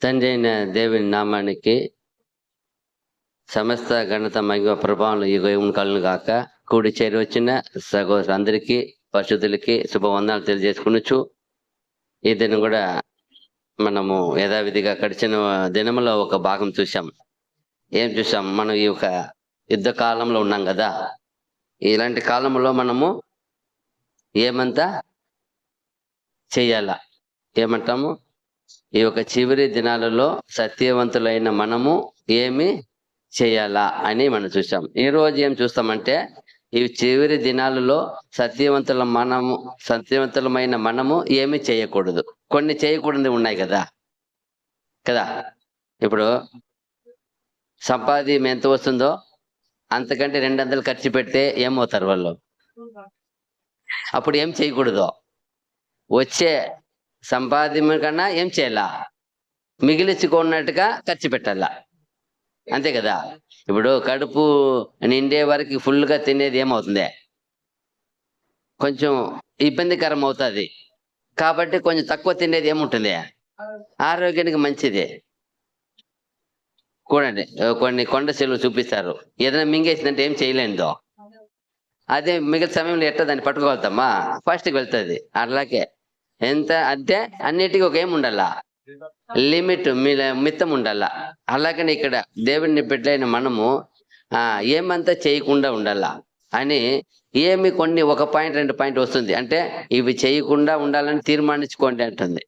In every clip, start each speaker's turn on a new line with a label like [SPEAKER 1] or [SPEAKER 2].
[SPEAKER 1] తండ్రి అయిన దేవుని నామానికి సమస్త ఘనత మహిమ ప్రభావం యుగం కలను గాక. కూడి చేరి వచ్చిన సహోదరులందరికీ పరిశుద్ధులకి శుభవందనాలు తెలియజేసుకునొచ్చు. ఈ దినం కూడా మనము యథావిధిగా గడిచిన దినంలో ఒక భాగం చూసాం. ఏం చూసాం? మనం ఈ యొక్క యుద్ధ కాలంలో ఉన్నాం కదా. ఇలాంటి కాలంలో మనము ఏమంతా చెయ్యాలా? ఏమంటాము? ఈ యొక్క చివరి దినాలలో సత్యవంతులైన మనము ఏమి చేయాలా అని మనం చూసాం. ఈ రోజు ఏం చూస్తామంటే, ఈ చివరి దినాలలో సత్యవంతులమైన మనము ఏమి చేయకూడదు. కొన్ని చేయకూడదు ఉన్నాయి కదా. ఇప్పుడు సంపాద్యం ఎంత వస్తుందో అంతకంటే 200 ఖర్చు పెడితే ఏమవుతారు వాళ్ళు? అప్పుడు ఏం చేయకూడదు. వచ్చే సంపాద్యం కన్నా ఏం చేయాలా? మిగిలించుకున్నట్టుగా ఖర్చు పెట్టాలా. అంతే కదా. ఇప్పుడు కడుపు నిండే వరకు ఫుల్గా తినేది ఏమవుతుంది? కొంచెం ఇబ్బందికరం అవుతుంది. కాబట్టి కొంచెం తక్కువ తినేది ఏముంటుంది? ఆరోగ్యానికి మంచిది. చూడండి, కొన్ని కొండ చెలువు చూపిస్తారు. ఏదైనా మింగేసిందంటే ఏం చేయలేనిదో. అదే మిగతా సమయంలో ఎట్లా దాన్ని పట్టుకోగలుగుతామా? ఫాస్ట్కి వెళ్తుంది. అలాగే ఎంత అంటే అన్నిటికీ ఒక ఏం ఉండాలా? లిమిట్, మిత్తం ఉండాలా. అలాగనే ఇక్కడ దేవుడిని బిడ్డలైన మనము ఏమంతా చేయకుండా ఉండాలా అని కొన్ని 1 పాయింట్ 2 పాయింట్ వస్తుంది. అంటే ఇవి చేయకుండా ఉండాలని తీర్మానించుకోండి అంటుంది,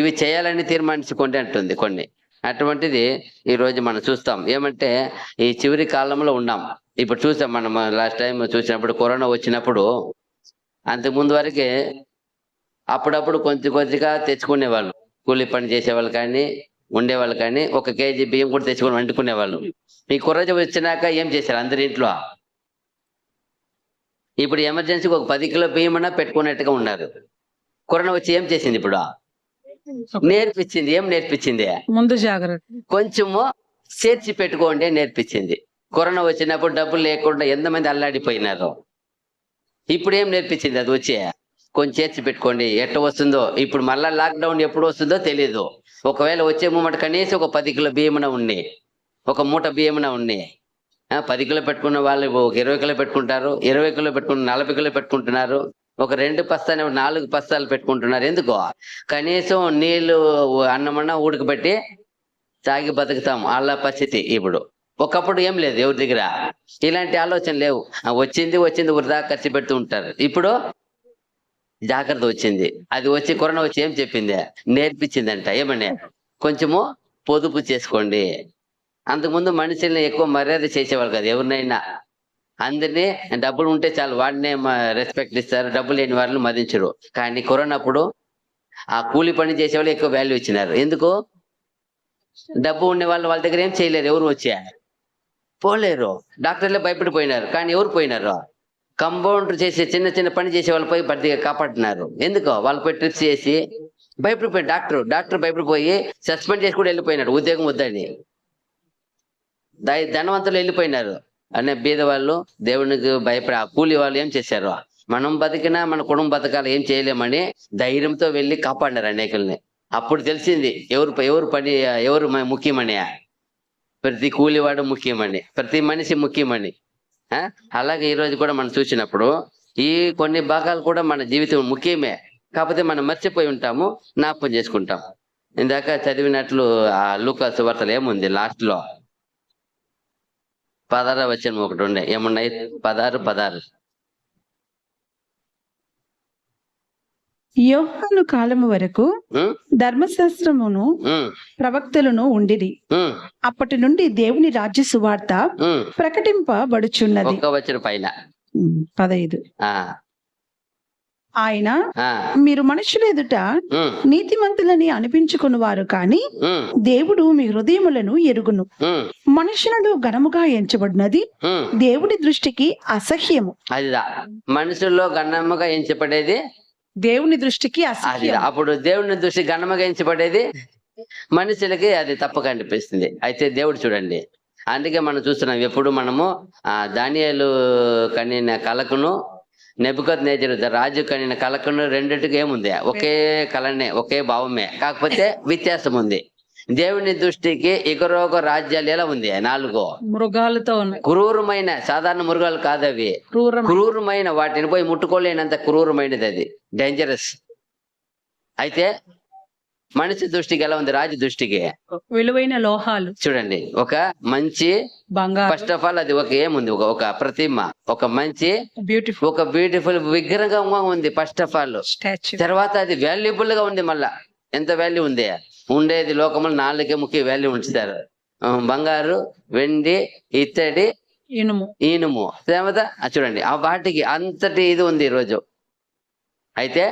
[SPEAKER 1] ఇవి చేయాలని తీర్మానించుకోండి అంటుంది కొన్ని. అటువంటిది ఈరోజు మనం చూస్తాం. ఏమంటే ఈ చివరి కాలంలో ఉన్నాం. ఇప్పుడు చూసాం మనం లాస్ట్ టైం చూసినప్పుడు, కరోనా వచ్చినప్పుడు అంతకుముందు వరకే అప్పుడప్పుడు కొద్దిగా తెచ్చుకునేవాళ్ళు. కూలి పని చేసేవాళ్ళు కానీ ఉండేవాళ్ళు కానీ 1 కేజీ బియ్యం కూడా తెచ్చుకొని వండుకునేవాళ్ళు. ఈ కరోనా వచ్చినాక ఏం చేశారు అందరి ఇంట్లో? ఇప్పుడు ఎమర్జెన్సీకి 10 కిలో బియ్యం అన్నా పెట్టుకున్నట్టుగా ఉన్నారు. కరోనా వచ్చి ఏం చేసింది? ఇప్పుడు నేర్పించింది. ఏం నేర్పించింది? ముందు జాగ్రత్త, కొంచెము చేర్చి పెట్టుకోండి నేర్పించింది. కరోనా వచ్చినప్పుడు డబ్బులు లేకుండా ఎంతమంది అల్లాడిపోయినారు. ఇప్పుడు ఏం నేర్పించింది? అది వచ్చి కొంచెం చేర్చి పెట్టుకోండి. ఎట్ట వస్తుందో ఇప్పుడు మళ్ళా లాక్డౌన్ ఎప్పుడు వస్తుందో తెలియదు. ఒకవేళ వచ్చే మూమెంట్ కనీసం 10 కిలో బియ్యమున ఉన్నాయి, 1 మూట బియ్యమున ఉన్నాయి. 10 కిలో పెట్టుకున్న వాళ్ళు 20 కిలో పెట్టుకుంటారు, 20 కిలో పెట్టుకున్న 40 కిలో పెట్టుకుంటున్నారు, 2 బస్తాలు 4 బస్తాలు పెట్టుకుంటున్నారు. ఎందుకో? కనీసం నీళ్లు అన్నమన్నా ఉడకబెట్టి తాగి బతుకుతాం. వాళ్ళ పరిస్థితి ఇప్పుడు. ఒకప్పుడు ఏం లేదు ఎవరి దగ్గర, ఇలాంటి ఆలోచన లేవు. వచ్చింది వృధా ఖర్చు పెడుతూ ఉంటారు. ఇప్పుడు జాగ్రత్త వచ్చింది. అది వచ్చి కరోనా వచ్చి ఏం చెప్పింది? నేర్పించిందంట. ఏమని? కొంచెము పొదుపు చేసుకోండి. అంతకుముందు మనుషుల్ని ఎక్కువ మర్యాద చేసేవాళ్ళు కదా. ఎవరినైనా అందరినీ డబ్బులు ఉంటే చాలు వాడినే రెస్పెక్ట్ ఇస్తారు, డబ్బులు లేని వాళ్ళని మదించరు. కానీ కరోనా అప్పుడు ఆ కూలి పని చేసేవాళ్ళు ఎక్కువ వాల్యూ ఇచ్చినారు. ఎందుకు? డబ్బు ఉండే వాళ్ళ దగ్గర ఏం చేయలేరు. ఎవరు వచ్చా పోలేరు. డాక్టర్లే భయపడిపోయినారు. కానీ ఎవరు పోయినారు? కంపౌండర్ చేసే చిన్న పని చేసే వాళ్ళపై బతిగా కాపాడుతున్నారు. ఎందుకో? వాళ్ళపై ట్రిప్స్ చేసి భయపడిపోయి డాక్టర్ భయపడిపోయి సస్పెండ్ చేసి కూడా వెళ్ళిపోయినాడు. ఉద్యోగం వద్దని. ధనవంతులు వెళ్ళిపోయినారు. అనే బీద వాళ్ళు దేవునికి భయపడి ఆ కూలి వాళ్ళు ఏం చేశారు? మనం బతికినా మన కుటుంబం బతకాలి, ఏం చేయలేమని ధైర్యంతో వెళ్ళి కాపాడినారు అనేకుల్ని. అప్పుడు తెలిసింది ఎవరు ముఖ్యమని. ప్రతి కూలివాడు ముఖ్యమని, ప్రతి మనిషి ముఖ్యమని. అలాగే ఈరోజు కూడా మనం చూసినప్పుడు ఈ కొన్ని భాగాలు కూడా మన జీవితం ముఖ్యమే. కాకపోతే మనం మర్చిపోయి ఉంటాము, జ్ఞాపకం చేసుకుంటాం. ఇందాక చదివినట్లు ఆ లూకా సువార్తలో ఏముంది? లాస్ట్ లో 16వ వచనం ఒకటి ఉండే. ఏమున్నాయి? 16.
[SPEAKER 2] యోహాను కాలము వరకు ధర్మశాస్త్రమును ప్రవక్తలను ఉండిరి. అప్పటి నుండి దేవుని రాజ్య సువార్త ప్రకటింపబడుచున్నది.
[SPEAKER 1] పైన
[SPEAKER 2] 15. ఆయన మీరు మనుషుల ఎదుట నీతిమంతులని అనిపించుకునివారు కానీ దేవుడు మీ హృదయములను ఎరుగును. మనుషులను ఘనముగా ఎంచబడినది దేవుడి దృష్టికి అసహ్యము.
[SPEAKER 1] అదిదా మనుషుల్లో ఘనముగా ఎంచబడేది
[SPEAKER 2] దేవుని దృష్టికి అసహ్యం.
[SPEAKER 1] అప్పుడు దేవుని దృష్టి ఘనముగా ఎంచబడేది మనుషులకి అది తప్పక అనిపిస్తుంది. అయితే దేవుడు చూడండి, అందుకే మనం చూస్తున్నాం ఎప్పుడు మనము దానియేలు కనిన కలకును నెబుకద్నెజరు రాజు కనిన కలకును రెండిటికి ఏముంది? ఒకే కలనే, ఒకే భావమే, కాకపోతే వ్యత్యాసం ఉంది. దేవుని దృష్టికి ఇగరోగ రాజ్యాలు ఎలా ఉంది? 4
[SPEAKER 2] మృగాలతో ఉన్నాయి.
[SPEAKER 1] క్రూరమైన, సాధారణ మృగాలు కాదు అవి, క్రూరమైన, వాటిని పోయి ముట్టుకోలేనంత క్రూరమైనది, అది డేంజరస్. అయితే మనిషి దృష్టికి ఎలా ఉంది? రాజు దృష్టికి
[SPEAKER 2] విలువైన లోహాలు.
[SPEAKER 1] చూడండి, ఒక మంచి
[SPEAKER 2] బంగారు,
[SPEAKER 1] ఫస్ట్ ఆఫ్ ఆల్ అది ఒక ఏముంది, ఒక ప్రతిమ, ఒక మంచి
[SPEAKER 2] బ్యూటిఫుల్,
[SPEAKER 1] ఒక బ్యూటిఫుల్ విగ్రహంగా ఉంది ఫస్ట్ ఆఫ్ ఆల్.
[SPEAKER 2] స్టాచ్యూ.
[SPEAKER 1] తర్వాత అది వాల్యుబుల్ గా ఉంది. మళ్ళా ఎంత వాల్యూ ఉంది? ఉండేది లోకములు 4కే ముఖ్య వాల్యూ ఉంచుతారు: బంగారు, వెండి, ఇత్తడి, ఇనుము. తర్వాత చూడండి, ఆ వాటికి అంతటి ఇది ఉంది ఈరోజు. అయితే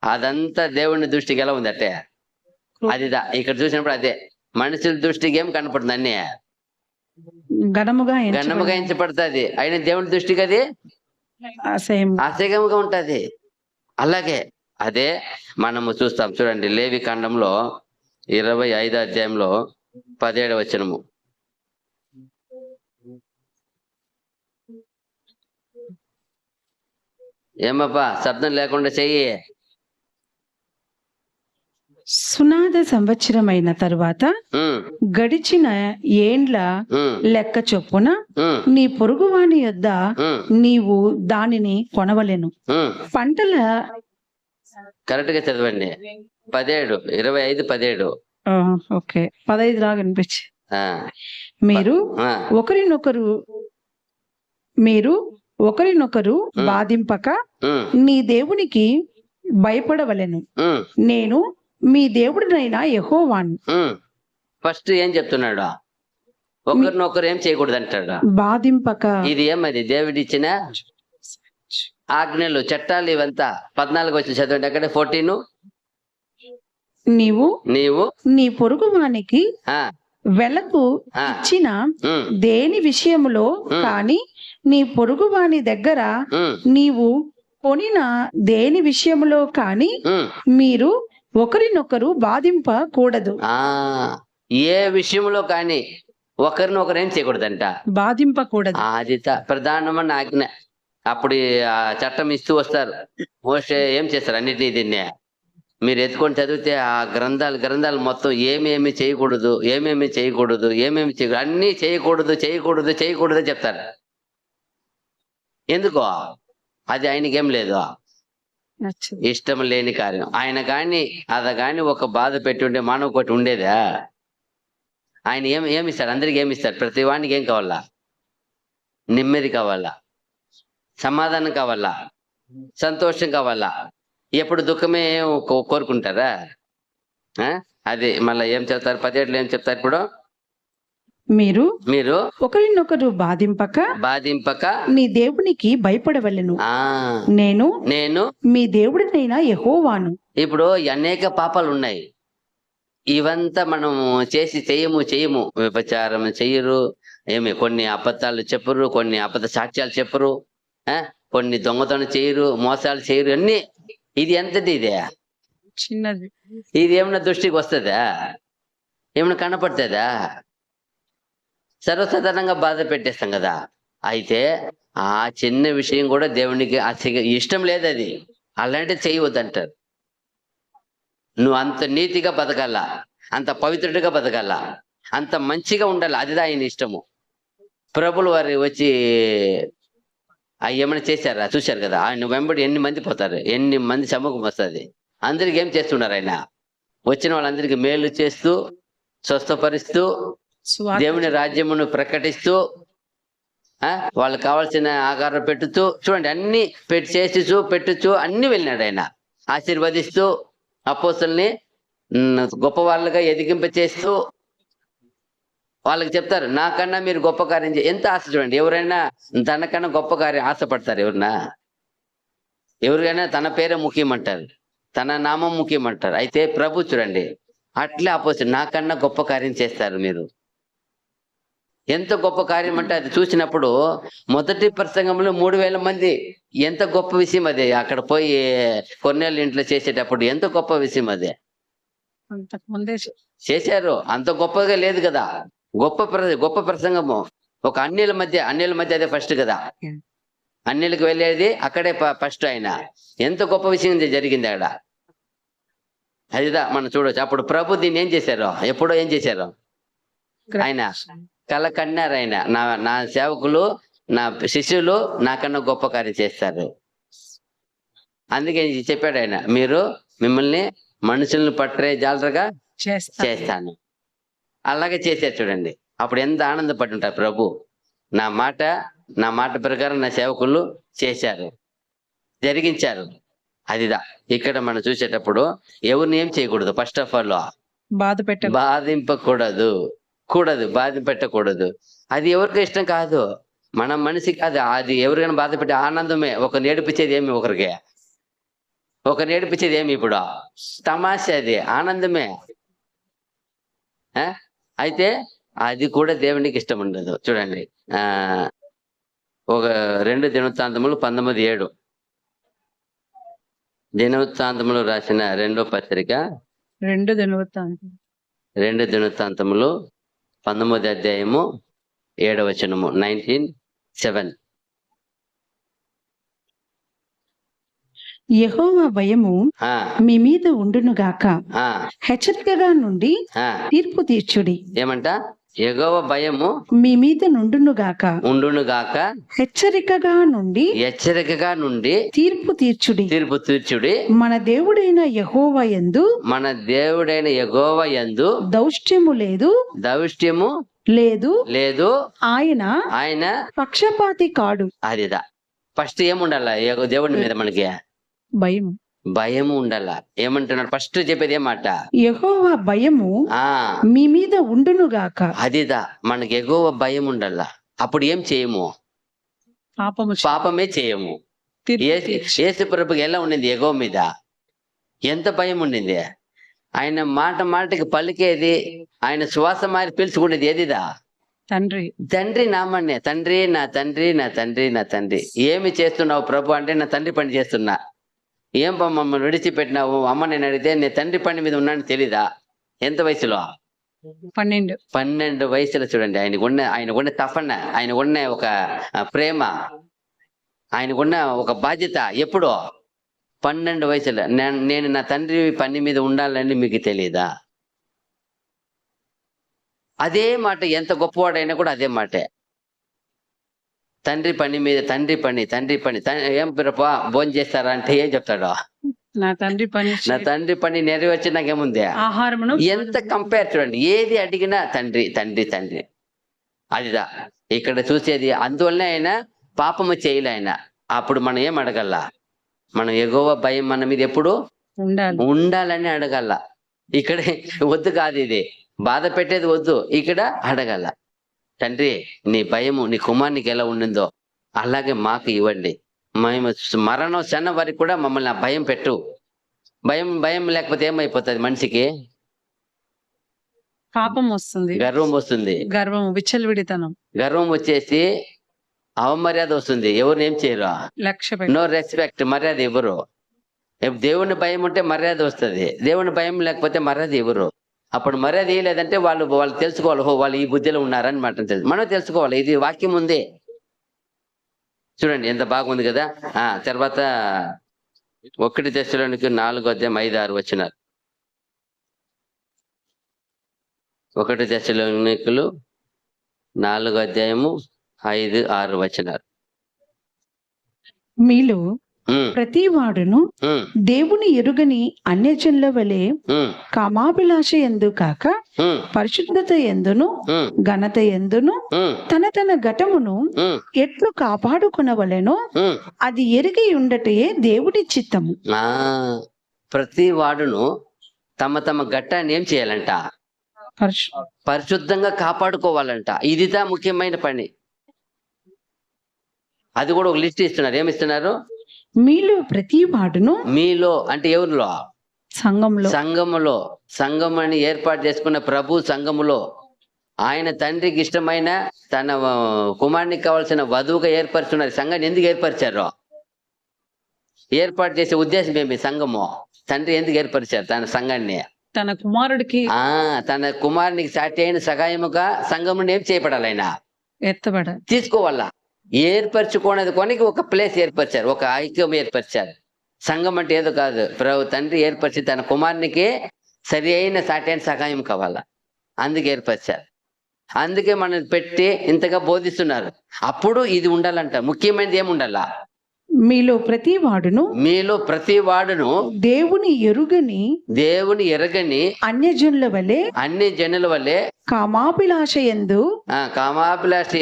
[SPEAKER 1] అదంతా దేవుని దృష్టికి ఎలా ఉంది అంటే అదిదా. ఇక్కడ చూసినప్పుడు అదే మనుషుల దృష్టికి ఏం కనపడుతుంది? అన్ని ఘనముగా ఎంచబడుతుంది. అయినా దేవుని దృష్టికి అది అసహ్యంగా ఉంటది. అలాగే అదే మనము చూస్తాం. చూడండి, లేవి కాండంలో 25వ అధ్యాయంలో 17వ వచనము. ఏమబ్బా శబ్దం లేకుండా చెయ్యి.
[SPEAKER 2] సునాద సంవత్సరమైన తరువాత గడిచిన ఏండ్ల లెక్క చొప్పున నీ పొరుగువాని యొద్ద నీవు దానిని కొనవలెను. పంటల
[SPEAKER 1] కరెక్ట్ గా చదవండి. 17, 25, 17.
[SPEAKER 2] ఓకే, 15 లాగా అనిపించి. మీరు ఒకరినొకరు బాధింపక నీ దేవునికి భయపడవలెను. నేను మీ దేవుడినైనా యెహోవాను.
[SPEAKER 1] ఫస్ట్ ఏం చెప్తున్నాడు? ఒకరినొకరు ఏం చేయకూడదు అంటాడు, బాధింపక. ఇది ఏమది? దేవుడిచ్చిన ఆజ్ఞలు, చట్టాలు ఇవంతా. 14 వచ్చి చదవండి అక్కడ. 14.
[SPEAKER 2] నీవు నీ పొరుగువానికి వెలకు ఇచ్చిన దేని విషయములో కాని నీ పొరుగువాని దగ్గర నీవు కొనిన దేని విషయములో కాని మీరు ఒకరినొకరు బాధింపకూడదు.
[SPEAKER 1] ఏ విషయంలో కానీ ఒకరినొకరు ఏం చేయకూడదంట,
[SPEAKER 2] బాధింపకూడదు.
[SPEAKER 1] అది ప్రధానమైన ఆజ్ఞ. అప్పుడు ఆ చట్టం ఇస్తూ వస్తారు. మోషే ఏం చేస్తారు? అన్నిటినీ దీన్నే మీరు ఎత్తుకొని చదివితే ఆ గ్రంథాలు మొత్తం ఏమేమి చేయకూడదు, ఏమేమి అన్ని చేయకూడదు చెప్తారు. ఎందుకో? అది ఆయనకేం లేదు, ఇష్టం లేని కార్యం. ఆయన కానీ ఒక బాధ పెట్టి ఉంటే మానవ ఒకటి ఉండేదా? ఆయన ఏమిస్తాడు? అందరికి ఏమిస్తాడు? ప్రతి వానికి ఏం కావాలా? నెమ్మది కావాలా, సమాధానం కావాలా, సంతోషం కావాలా. ఎప్పుడు దుఃఖమే కోరుకుంటారా? అది మళ్ళీ ఏం చెప్తారు? 17లో ఏం చెప్తారు? ఇప్పుడు మీరు
[SPEAKER 2] ఒకరినొకరు బాధింపక నీ దేవునికి భయపడవలెను. నేను మీ దేవుడినైనా యెహోవాను.
[SPEAKER 1] ఇప్పుడు అనేక పాపాలు ఉన్నాయి. ఇవంతా మనం చేయము. వ్యభిచారం చెయ్యరు, కొన్ని అబద్ధాలు చెప్పరు, కొన్ని అబద్ధ సాక్ష్యాలు చెప్పరు, కొన్ని దొంగతనం చేయరు, మోసాలు చేయరు, అన్ని. ఇది ఎంతది? ఇదే
[SPEAKER 2] చిన్నది.
[SPEAKER 1] ఇది ఏమన్నా దృష్టికి వస్తుందా? ఏమన్నా కనపడుతుందా? సర్వసాధారణంగా బాధ పెట్టేస్తాం కదా. అయితే ఆ చిన్న విషయం కూడా దేవునికి ఇష్టం లేదు. అది అలాంటిది చేయవద్దంటారు. నువ్వు అంత నీతిగా బతకాలా, అంత పవిత్రుడిగా బతకాలా, అంత మంచిగా ఉండాలి. అదిదా ఆయన ఇష్టము. ప్రభులు వారు వచ్చి ఏమైనా చేశారా? చూశారు కదా. ఆయన వెంబడి ఎన్ని మంది పోతారు, ఎన్ని మంది సమూహం వస్తుంది. అందరికి ఏం చేస్తున్నారు? ఆయన వచ్చిన వాళ్ళందరికీ మేలు చేస్తూ, స్వస్థపరుస్తూ, దేవుని రాజ్యమును ప్రకటిస్తూ, వాళ్ళకి కావాల్సిన ఆహారం పెట్టుతూ, చూడండి అన్ని పెట్టుచూ అన్ని వెళ్ళినాడు ఆయన. ఆశీర్వదిస్తూ, అపోస్తలుని గొప్ప వాళ్ళుగా ఎదిగింప చేస్తూ వాళ్ళకి చెప్తారు, నాకన్నా మీరు గొప్ప కార్యం ఎంత ఆశ. చూడండి, ఎవరైనా తనకన్నా గొప్ప కార్యం ఆశపడతారు? ఎవరికైనా తన పేరే ముఖ్యమంటారు, తన నామం ముఖ్యమంటారు. అయితే ప్రభు చూడండి అట్లే అపోస్తలుడు, నాకన్నా గొప్ప కార్యం చేస్తారు మీరు. ఎంత గొప్ప కార్యం అంటే అది చూసినప్పుడు మొదటి ప్రసంగంలో 3000 మంది. ఎంత గొప్ప విషయం అది. అక్కడ పోయి కొన్నేళ్ళ ఇంట్లో చేసేటప్పుడు ఎంత గొప్ప విషయం అది. చేశారు, అంత గొప్పగా లేదు కదా. గొప్ప ప్రసంగము. ఒక అన్యుల మధ్య అదే ఫస్ట్ కదా. అన్యులకు వెళ్ళేది అక్కడే ఫస్ట్. ఆయన ఎంత గొప్ప విషయం జరిగింది అక్కడ. అదిదా మనం చూడొచ్చు. అప్పుడు ప్రభు దీన్ని ఏం చేశారు, ఎప్పుడో ఏం చేశారు, ఆయన కల కన్నారు. ఆయన నా సేవకులు, నా శిష్యులు నాకన్నా గొప్ప కార్యం చేస్తారు. అందుకే చెప్పాడు ఆయన, మీరు మిమ్మల్ని మనుషులను పట్టరే జాలరుగా చేస్తాను. అలాగే చేశారు చూడండి. అప్పుడు ఎంత ఆనందపడి ఉంటారు ప్రభు. నా మాట ప్రకారం నా సేవకులు చేశారు, జరిగించారు. అదిదా ఇక్కడ మనం చూసేటప్పుడు ఎవరిని ఏం చేయకూడదు. ఫస్ట్ ఆఫ్ ఆల్ బాధింపకూడదు, బాధ పెట్టకూడదు. అది ఎవరికి ఇష్టం కాదు, మన మనిషి కాదు. అది ఎవరికైనా బాధ పెట్టే ఆనందమే. ఒక నేర్పించేది ఏమి, ఒక నేర్పించేది ఏమి, ఇప్పుడు తమాషా, అది ఆనందమే. అయితే అది కూడా దేవునికి ఇష్టం ఉండదు. చూడండి, ఒక 2 దినవృత్తాంతములు 19:7, దినవృత్తాంతములు రాసిన 2వ పత్రిక
[SPEAKER 2] 2
[SPEAKER 1] దినవృత్తాంతములు 19వ అధ్యాయము 7వ వచనము, 19:7.
[SPEAKER 2] యెహోవా భయము మీ మీద ఉండునుగాక, హెచ్చరికగా నుండి తీర్పు తీర్చుడి.
[SPEAKER 1] ఏమంట? యెహోవా భయము
[SPEAKER 2] మీ మీద ఉండునుగాక, హెచ్చరికగా నుండి తీర్పు తీర్చుడి. మన దేవుడైన యెహోవా యందు దౌష్ట్యము లేదు, ఆయన పక్షపాతి కాడు.
[SPEAKER 1] అదిదా ఫస్ట్ ఏముండాల దేవుడి మీద మనకి భయము ఉండాల. ఏమంటున్నాడు ఫస్ట్ చెప్పేది ఏమాట?
[SPEAKER 2] యెహోవా భయము మీ మీద ఉండునుగాక.
[SPEAKER 1] అదిదా మనకి యెహోవా భయం ఉండాల. అప్పుడు ఏం చేయము, పాపమే చేయము. యేసు ప్రభుకి ఎలా ఉండింది యెహోవా మీద? ఎంత భయం ఉండింది. ఆయన మాటకి పలికేది, ఆయన శ్వాస మారి పిలుచుకునేది ఏదిదా? తండ్రి నామన్నే. తండ్రి, నా తండ్రి, నా తండ్రి, నా తండ్రి. ఏమి చేస్తున్నావు ప్రభు అంటే, నా తండ్రి పని చేస్తున్నా. ఏం మమ్మల్ని విడిచిపెట్టినావు అమ్మ? నేను అడిగితే నీ తండ్రి పని మీద ఉన్నాను తెలీదా? ఎంత వయసులో? 12 వయసులో. చూడండి, ఆయనకున్న తపన, ఆయనకున్న ఒక ప్రేమ, ఆయనకున్న ఒక బాధ్యత. ఎప్పుడో 12 వయసులో. నేను నా తండ్రి పని మీద ఉండాలని మీకు తెలీదా? అదే మాట. ఎంత గొప్పవాడైనా కూడా అదే మాటే. తండ్రి పని మీద, తండ్రి పని. ఏం పిరపా భోజనం చేస్తారా అంటే ఏం చెప్తాడు? నా తండ్రి పని నెరవేర్చి నాకేముంది ఆహారమును. ఎంత కంపేర్ చూడండి. ఏది అడిగినా తండ్రి. అదిదా ఇక్కడ చూసేది. అందువల్లనే ఆయన పాపము చేయలే ఆయన. అప్పుడు మనం ఏం అడగల? మనం యెహోవా భయం మన మీద ఎప్పుడు ఉండాలని అడగల. ఇక్కడ వద్దు కాదు, ఇది బాధ పెట్టేది వద్దు. ఇక్కడ అడగల, తండ్రి నీ భయము నీ కుమారునికి ఎలా ఉండిందో అలాగే మాకు ఇవ్వండి. మేము మరణం చెన్న వరకు కూడా మమ్మల్ని ఆ భయం పెట్టు. భయం లేకపోతే ఏమైపోతుంది మనిషికి?
[SPEAKER 2] పాపం వస్తుంది,
[SPEAKER 1] గర్వం వస్తుంది,
[SPEAKER 2] విచ్చలవిడితనం,
[SPEAKER 1] గర్వం వచ్చేసి అవమర్యాద వస్తుంది. ఎవరిని ఏం చేయరు, నో రెస్పెక్ట్, మర్యాద ఇవ్వరు. దేవుని భయం ఉంటే మర్యాద వస్తుంది. దేవుని భయం లేకపోతే మర్యాద ఇవ్వరు. అప్పుడు మర్యాద ఇవ్వలేదంటే వాళ్ళు తెలుసుకోవాలి, వాళ్ళు ఈ బుద్ధిలో ఉన్నారని మాట తెలుసు. మనం తెలుసుకోవాలి, ఇది వాక్యం ఉంది. చూడండి ఎంత బాగుంది కదా. తర్వాత 1 దశలోనికి 4వ అధ్యాయం 5-6 వచనాలు. 1 దశలోనికులు 4వ అధ్యాయము 5-6 వచనాలు.
[SPEAKER 2] మీలో ప్రతి వాడును దేవుని ఎరుగని అన్యజనుల వలె కామాభిలాష యందు కాక పరిశుద్ధత యందును ఘనత యందును తన ఘటమును ఎట్లు కాపాడుకొనవలెనో అది ఎరిగి ఉండటే దేవుడి చిత్తము.
[SPEAKER 1] ప్రతి వాడును తమ ఘట్టాన్ని ఏం చేయాలంట? పరిశుద్ధంగా కాపాడుకోవాలంట. ఇదిదా ముఖ్యమైన పని. అది కూడా ఒక లిస్ట్ ఇస్తున్నారు. ఏమిస్తున్నారు?
[SPEAKER 2] మీలో ప్రతి వాడును.
[SPEAKER 1] మీలో అంటే ఎవరిలో?
[SPEAKER 2] సంఘములో.
[SPEAKER 1] సంఘమని ఏర్పాటు చేసుకున్న ప్రభు సంఘములో ఆయన తండ్రికి ఇష్టమైన తన కుమారునికి కావాల్సిన వధువుగా ఏర్పరుచున్నారు. సంఘాన్ని ఎందుకు ఏర్పరిచారు? ఏర్పాటు చేసే ఉద్దేశం ఏమి? సంఘము. తండ్రి ఎందుకు ఏర్పరిచారు తన సంఘాన్ని?
[SPEAKER 2] తన కుమారునికి సాటి అయిన సహాయముగా సంఘముని ఏం చేయబడాలి? ఆయన తీసుకోవాలా. ఏర్పరచుకునేది కొనికి ఒక ప్లేస్ ఏర్పరిచారు, ఒక ఐక్యం ఏర్పరిచారు.
[SPEAKER 1] సంఘం అంటే ఏదో కాదు, తండ్రి ఏర్పరిచి తన కుమారునికి సరి అయిన సాటి అయిన సహాయం కావాలా, అందుకే ఏర్పరిచారు. అందుకే మనం పెట్టి ఇంతగా బోధిస్తున్నారు. అప్పుడు ఇది ఉండాలంట. ముఖ్యమైనది ఏమి ఉండాలా?
[SPEAKER 2] మీలో ప్రతి వాడును దేవుని ఎరుగని అన్యజనుల వలె కామాభిలాష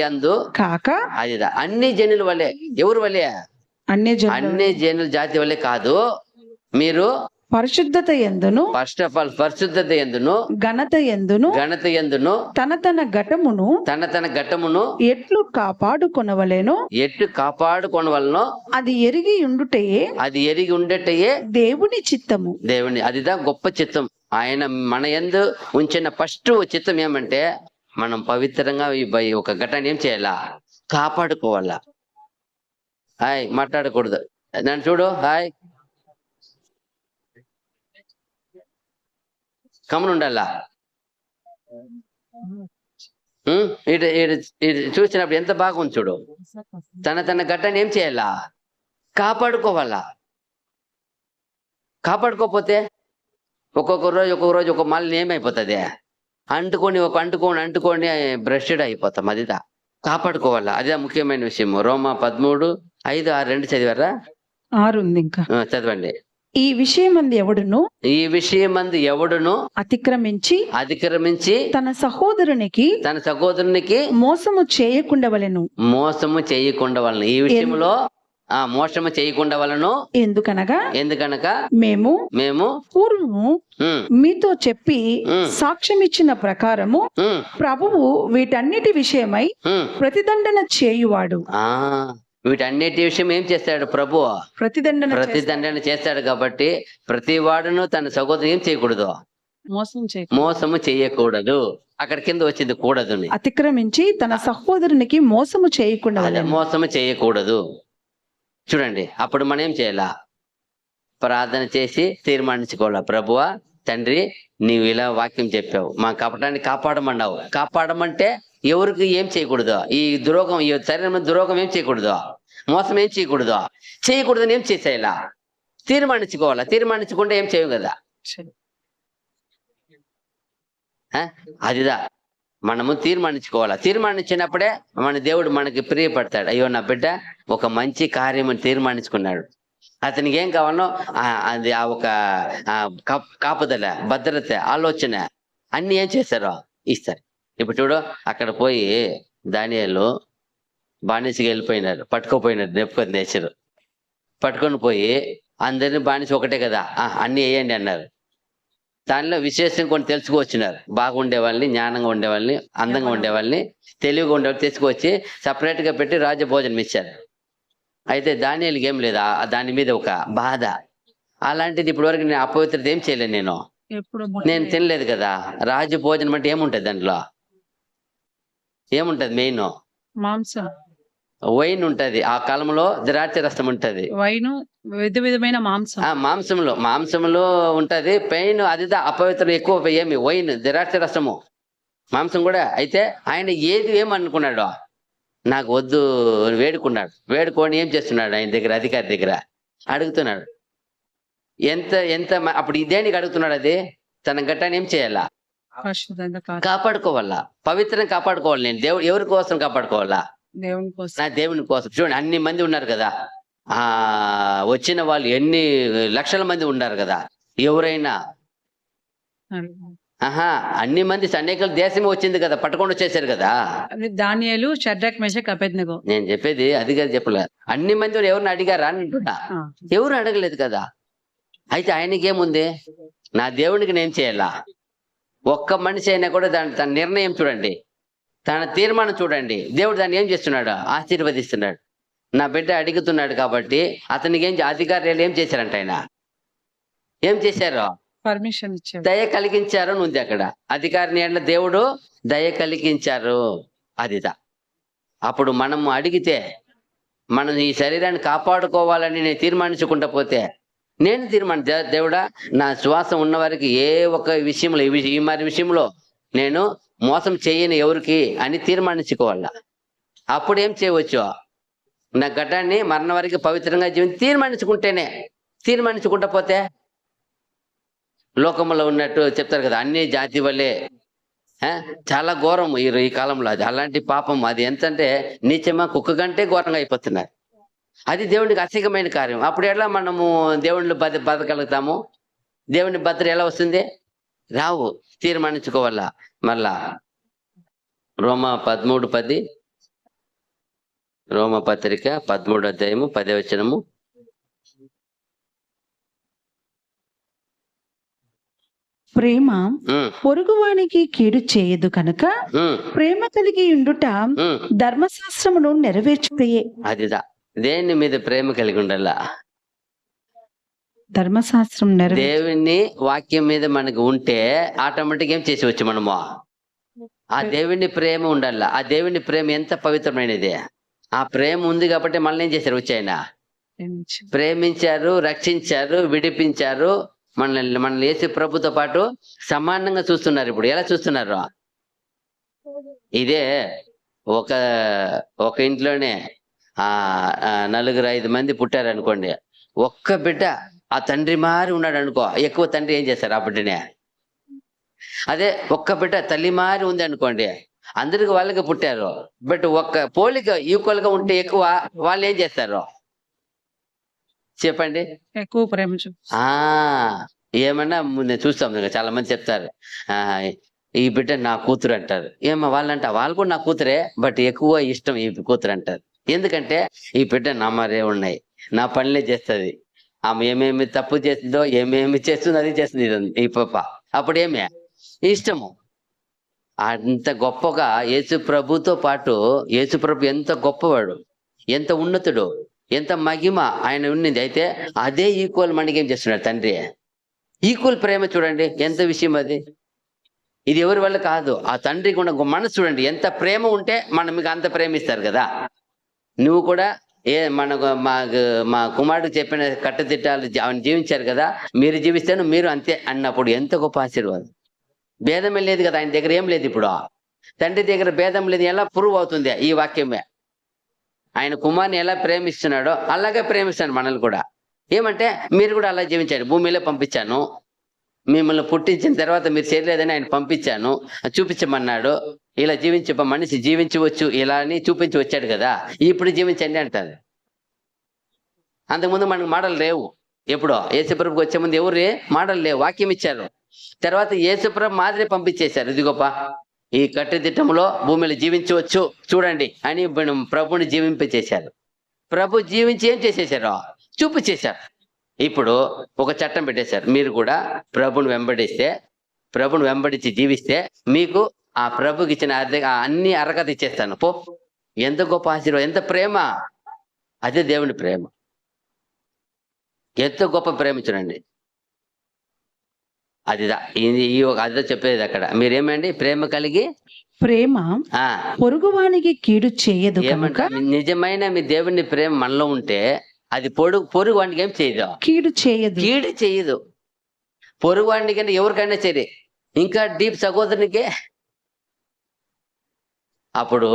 [SPEAKER 2] యందు కాక,
[SPEAKER 1] అది అన్ని జనుల వలె. ఎవరు వలె? అన్ని జనుల జాతి వలె కాదు. మీరు
[SPEAKER 2] పరిశుద్ధత యందును,
[SPEAKER 1] ఫస్ట్ ఆఫ్ ఆల్ పరిశుద్ధత యందును,
[SPEAKER 2] ఘనత యందును తన ఘటమును ఎట్లు కాపాడుకొనవలెనో అది ఎరిగి ఉండుటయే దేవుని చిత్తము.
[SPEAKER 1] అదిదా గొప్ప చిత్తం. ఆయన మన యందు ఉంచిన ఫస్ట్ చిత్తం ఏమంటే మనం పవిత్రంగా ఒక ఘటాన్ని ఏం చేయాలా? కాపాడుకోవాలా. హాయ్ మాట్లాడకూడదు. నన్ను చూడు. హాయ్ కమన్ ఉండాలా. ఇటు చూసినప్పుడు ఎంత బాగుంది చూడు. తన ఘటాన్ని ఏం చేయాలా? కాపాడుకోవాలా. కాపాడుకోకపోతే ఒక్కొక్క రోజు ఒక మళ్ళీ ఏమైపోతుంది? అంటుకొని బ్రష్డ్ అయిపోతాం. అదిదా కాపాడుకోవాలా. అదే ముఖ్యమైన విషయం. రోమా 13:5-6 చదివారా?
[SPEAKER 2] 6 ఉంది ఇంకా,
[SPEAKER 1] చదవండి.
[SPEAKER 2] ఈ విషయమందు
[SPEAKER 1] ఎవడును
[SPEAKER 2] అతిక్రమించి తన సహోదరునికి మోసము చేయకుండవలెను.
[SPEAKER 1] ఈ విషయంలో మోసము చేయకుండవలెను. ఎందుకనగా మేము
[SPEAKER 2] పూర్వము మీతో చెప్పి సాక్ష్యం ఇచ్చిన ప్రకారము ప్రభువు వీటన్నిటి విషయమై ప్రతిదండన చేయువాడు.
[SPEAKER 1] వీటన్నిటి విషయం ఏం చేస్తాడు? ప్రభు ప్రతిదండన చేస్తాడు. కాబట్టి ప్రతి వాడును తన సహోదరు ఏం చేయకూడదు? మోసము చేయకూడదు. అక్కడ కింద వచ్చింది కూడదు.
[SPEAKER 2] అతిక్రమించి తన సహోదరునికి మోసము
[SPEAKER 1] చేయకూడదు. చూడండి, అప్పుడు మనం ఏం చేయాలా? ప్రార్థన చేసి తీర్మానించుకోవాలా. ప్రభువా తండ్రి, నీవు ఇలా వాక్యం చెప్పావు, మా కపటాన్ని కాపాడమన్నావు. కాపాడమంటే ఎవరికి ఏం చేయకూడదు? ఈ శరీరం దురోగం ఏం చేయకూడదు? మోసం ఏం చేయకూడదని ఏం చేసేయాలా? తీర్మానించుకోవాలా. తీర్మానించుకుంటే ఏం చేయవు కదా. అదిదా మనము తీర్మానించుకోవాలా. తీర్మానించినప్పుడే మన దేవుడు మనకి ప్రియపడతాడు. అయ్యో నా బిడ్డ ఒక మంచి కార్యం తీర్మానించుకున్నాడు. అతనికి ఏం కావాలో అది ఒక కాపుదల, భద్రత, ఆలోచన అన్ని ఏం చేస్తారో ఇస్తారు. ఇప్పుడు చూడు, అక్కడ పోయి దానియేలు బానిసగా వెళ్ళిపోయినారు, పట్టుకోపోయినారు. నెబుకద్నెజరు పట్టుకొని పోయి అందరిని బానిస ఒకటే కదా, అన్ని వేయండి అన్నారు. దానిలో విశేషం కొన్ని తెలుసుకువచ్చినారు. బాగుండే వాళ్ళని, జ్ఞానంగా ఉండే వాళ్ళని, అందంగా ఉండే వాళ్ళని, తెలివిగా ఉండే వాళ్ళు తెచ్చుకొచ్చి సపరేట్ గా పెట్టి రాజభోజనం ఇచ్చారు. అయితే దానియేలుకి ఏం లేదు, దాని మీద ఒక బాధ. అలాంటిది ఇప్పటి వరకు నేను అపవిత్రత ఏం చేయలేను. నేను తినలేదు కదా. రాజభోజనం అంటే ఏముంటది? దాంట్లో ఏముంటది? మెయిన్
[SPEAKER 2] మాంసం,
[SPEAKER 1] వైన్ ఉంటది. ఆ కాలంలో ద్రాక్ష రసం ఉంటది.
[SPEAKER 2] వైన్ విధమైన
[SPEAKER 1] మాంసంలో ఉంటది. పెయిన్ అదిదా అపవిత్రం ఎక్కువ. ఏమి? వైన్, ద్రాక్ష రసము, మాంసం కూడా. అయితే ఆయన ఏమనుకున్నాడు? నాకు వద్దు వేడుకున్నాడు. వేడుకొని ఏం చేస్తున్నాడు? ఆయన దగ్గర, అధికారి దగ్గర అడుగుతున్నాడు. ఎంత అప్పుడు దేనికి అడుగుతున్నాడు? అది తన ఘట్టాన్ని ఏం చేయాలా? కాపాడుకోవాలా. పవిత్రంగా కాపాడుకోవాలి. నేను ఎవరి కోసం కాపాడుకోవాలా? నా దేవుని కోసం. చూడండి, అన్ని మంది ఉన్నారు కదా. వచ్చిన వాళ్ళు ఎన్ని లక్షల మంది ఉన్నారు కదా. ఎవరైనా అన్ని మంది అనేక దేశమే వచ్చింది కదా, పట్టుకొని వచ్చేసారు కదా.
[SPEAKER 2] దానియేలు, షడ్రక్, మేషక్, అబేద్నెగో.
[SPEAKER 1] నేను చెప్పేది అది కదా, చెప్పలేదు. అన్ని మంది ఎవరిని అడిగారా అని అంటున్నా. ఎవరు అడగలేదు కదా. అయితే ఆయనకేముంది? నా దేవునికి నేను చేయాలా? ఒక్క మనిషి అయినా కూడా తన నిర్ణయం చూడండి, తన తీర్మానం చూడండి. దేవుడు దాన్ని ఏం చేస్తున్నాడు? ఆశీర్వదిస్తున్నాడు. నా బిడ్డ అడుగుతున్నాడు కాబట్టి అతనికి అధికారులు ఏం చేశారంట? ఆయన ఏం చేశారు?
[SPEAKER 2] పర్మిషన్ ఇచ్చారు,
[SPEAKER 1] దయ కలిగించారు అని ఉంది అక్కడ. అధికారిని అంటే దేవుడు దయ కలిగించారు. అదిదా అప్పుడు మనం అడిగితే, మనం ఈ శరీరాన్ని కాపాడుకోవాలని నేను తీర్మానించుకుంటా పోతే, నేను దేవుడా నా శ్వాసం ఉన్న వారికి ఏ ఒక్క విషయంలో, ఈ మరి విషయంలో నేను మోసం చేయని ఎవరికి అని తీర్మానించుకోవాలా. అప్పుడు ఏం చేయవచ్చు? నా ఘటాన్ని మరణ వరకు పవిత్రంగా జీవితం తీర్మానించుకుంటేనే. తీర్మానించుకుంటా పోతే లోకంలో ఉన్నట్టు చెప్తారు కదా, అన్ని జాతి వల్లే చాలా ఘోరం ఈ కాలంలో. అది అలాంటి పాపం, అది ఎంతంటే నీచమా, కుక్క కంటే ఘోరంగా అయిపోతున్నారు. అది దేవునికి అసికమైన కార్యం. అప్పుడు ఎలా మనము దేవుళ్ళు బతకగలుగుతాము? దేవుని భద్ర ఎలా వస్తుంది? రావు. తీర్మానించుకోవాలా. మళ్ళా రోమా 13:10, రోమ పత్రిక 13వ అధ్యాయము 10వ వచనము.
[SPEAKER 3] ప్రేమ పొరుగువానికి కీడు చేయదు కనుక ప్రేమ కలిగి ఉండుట ధర్మశాస్త్రమును నెరవేర్చుటయే.
[SPEAKER 1] అదిదా దేని మీద ప్రేమ కలిగి ఉండాలా?
[SPEAKER 3] ధర్మశాస్త్రం
[SPEAKER 1] దేవుని వాక్యం మీద మనకు ఉంటే ఆటోమేటిక్ ఏం చేసేవచ్చు మనము? ఆ దేవుని ప్రేమ ఉండాలా. ఆ దేవుని ప్రేమ ఎంత పవిత్రమైనది. ఆ ప్రేమ ఉంది కాబట్టి మనల్ని ఏం చేశారు? వచ్చి ఆయన ప్రేమించారు, రక్షించారు, విడిపించారు. మనల్ని యేసు ప్రభుతో పాటు సమానంగా చూస్తున్నారు. ఇప్పుడు ఎలా చూస్తున్నారు? ఇదే ఒక ఇంట్లోనే 4-5 మంది పుట్టారు అనుకోండి. ఒక్క బిడ్డ ఆ తండ్రి మారి ఉన్నాడు అనుకో, ఎక్కువ తండ్రి ఏం చేస్తారు ఆ బిడ్డనే? అదే ఒక్క బిడ్డ తల్లి మారి ఉంది అనుకోండి, అందరికి వాళ్ళకి పుట్టారు, బట్ ఒక్క పోలిక ఈక్వల్ గా ఉంటే ఎక్కువ వాళ్ళు ఏం చేస్తారు చెప్పండి?
[SPEAKER 2] ఎక్కువ ప్రేమ.
[SPEAKER 1] ఏమన్నా నేను చూస్తాం, చాలా మంది చెప్తారు ఈ బిడ్డ నా కూతురు అంటారు. ఏమో వాళ్ళంట వాళ్ళు కూడా నా కూతురే, బట్ ఎక్కువ ఇష్టం ఈ కూతురు అంటారు. ఎందుకంటే ఈ బిడ్డ నా మరే ఉన్నాయి, నా పనులే చేస్తుంది, ఆమె ఏమేమి తప్పు చేస్తుందో ఏమేమి చేస్తుందో అది చేస్తుంది ఈ పాప. అప్పుడు ఏమే ఇష్టము. అంత గొప్పగా యేసు ప్రభుతో పాటు, యేసు ప్రభు ఎంత గొప్పవాడు, ఎంత ఉన్నతుడు, ఎంత మహిమ ఆయన ఉన్నది. అయితే అదే ఈక్వల్ మనకేం చేస్తున్నాడు తండ్రి. ఈక్వల్ ప్రేమ చూడండి ఎంత విషయం అది. ఇది ఎవరి వల్ల కాదు, ఆ తండ్రికి ఉన్న మనసు చూడండి. ఎంత ప్రేమ ఉంటే మనం మీకు అంత ప్రేమిస్తారు కదా. నువ్వు కూడా మా కుమారుడికి చెప్పిన కట్టుదిట్టాలు ఆయన జీవించారు కదా, మీరు జీవిస్తాను మీరు అంతే అన్నప్పుడు ఎంత గొప్ప ఆశీర్వాదం. భేదమే లేదు కదా ఆయన దగ్గర, ఏం లేదు. ఇప్పుడు తండ్రి దగ్గర భేదం లేదు. ఎలా ప్రూవ్ అవుతుంది ఈ వాక్యమే? ఆయన కుమార్ని ఎలా ప్రేమిస్తున్నాడో అలాగే ప్రేమిస్తాను మనల్ని కూడా. ఏమంటే మీరు కూడా అలా జీవించారు. భూమిలో పంపించాను, మిమ్మల్ని పుట్టించిన తర్వాత మీరు చేయలేదని ఆయన పంపించాను, చూపించమన్నాడు. ఇలా మనిషి జీవించవచ్చు ఇలా అని చూపించి వచ్చాడు కదా, ఇప్పుడు జీవించండి అంటారు. అంతకుముందు మనకు మాటలు లేవు. ఎప్పుడో యేసుప్రభుకి వచ్చే ముందు ఎవరు మాటలు లేవు, వాక్యం ఇచ్చారు. తర్వాత యేసుప్రభు మాదిరి పంపించేశారు. ఇది గొప్ప, ఈ కట్టుదిట్టంలో భూమిలో జీవించవచ్చు చూడండి అని ప్రభుని జీవింపచేశారు. ప్రభు జీవించి ఏం చేసేసారు? చూపించేశారు. ఇప్పుడు ఒక చట్టం పెట్టేశారు, మీరు కూడా ప్రభుని వెంబడించి జీవిస్తే మీకు ఆ ప్రభుకి ఇచ్చిన అన్ని అర్హత ఇచ్చేస్తాను పో. ఎంత గొప్ప ఆశీర్వాదం, ఎంత ప్రేమ. అదే దేవుని ప్రేమ. ఎంత గొప్ప ప్రేమ చూడండి. అదిదా అదిదా చెప్పేది అక్కడ. మీరేమండి? ప్రేమ కలిగి
[SPEAKER 3] ప్రేమ పొరుగువానికి కీడు చేయదు.
[SPEAKER 1] నిజమైన మీ దేవుని ప్రేమ మనలో ఉంటే అది పొరుగు వాడికి ఏం చేయదు, కీడు చేయదు. పొరుగు వాడికి అంటే ఎవరికైనా సరే, ఇంకా డీప్ సహోదరునికే. అప్పుడు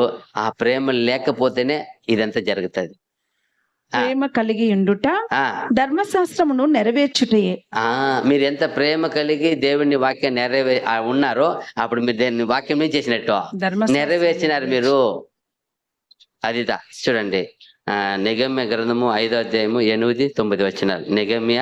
[SPEAKER 1] ఆ ప్రేమ లేకపోతేనే ఇదంతా జరుగుతుంది.
[SPEAKER 3] ప్రేమ కలిగి ఉండుట ధర్మశాస్త్రమును నెరవేర్చుటయే.
[SPEAKER 1] మీరు ఎంత ప్రేమ కలిగి దేవుని వాక్యం ఉన్నారో అప్పుడు మీరు దేని వాక్యం ఏం చేసినట్టు నెరవేర్చినారు మీరు. అదిదా చూడండి, నెగమ్య గ్రంథము 5వ అధ్యాయము 8-9 వచనాలు. నెగమ్య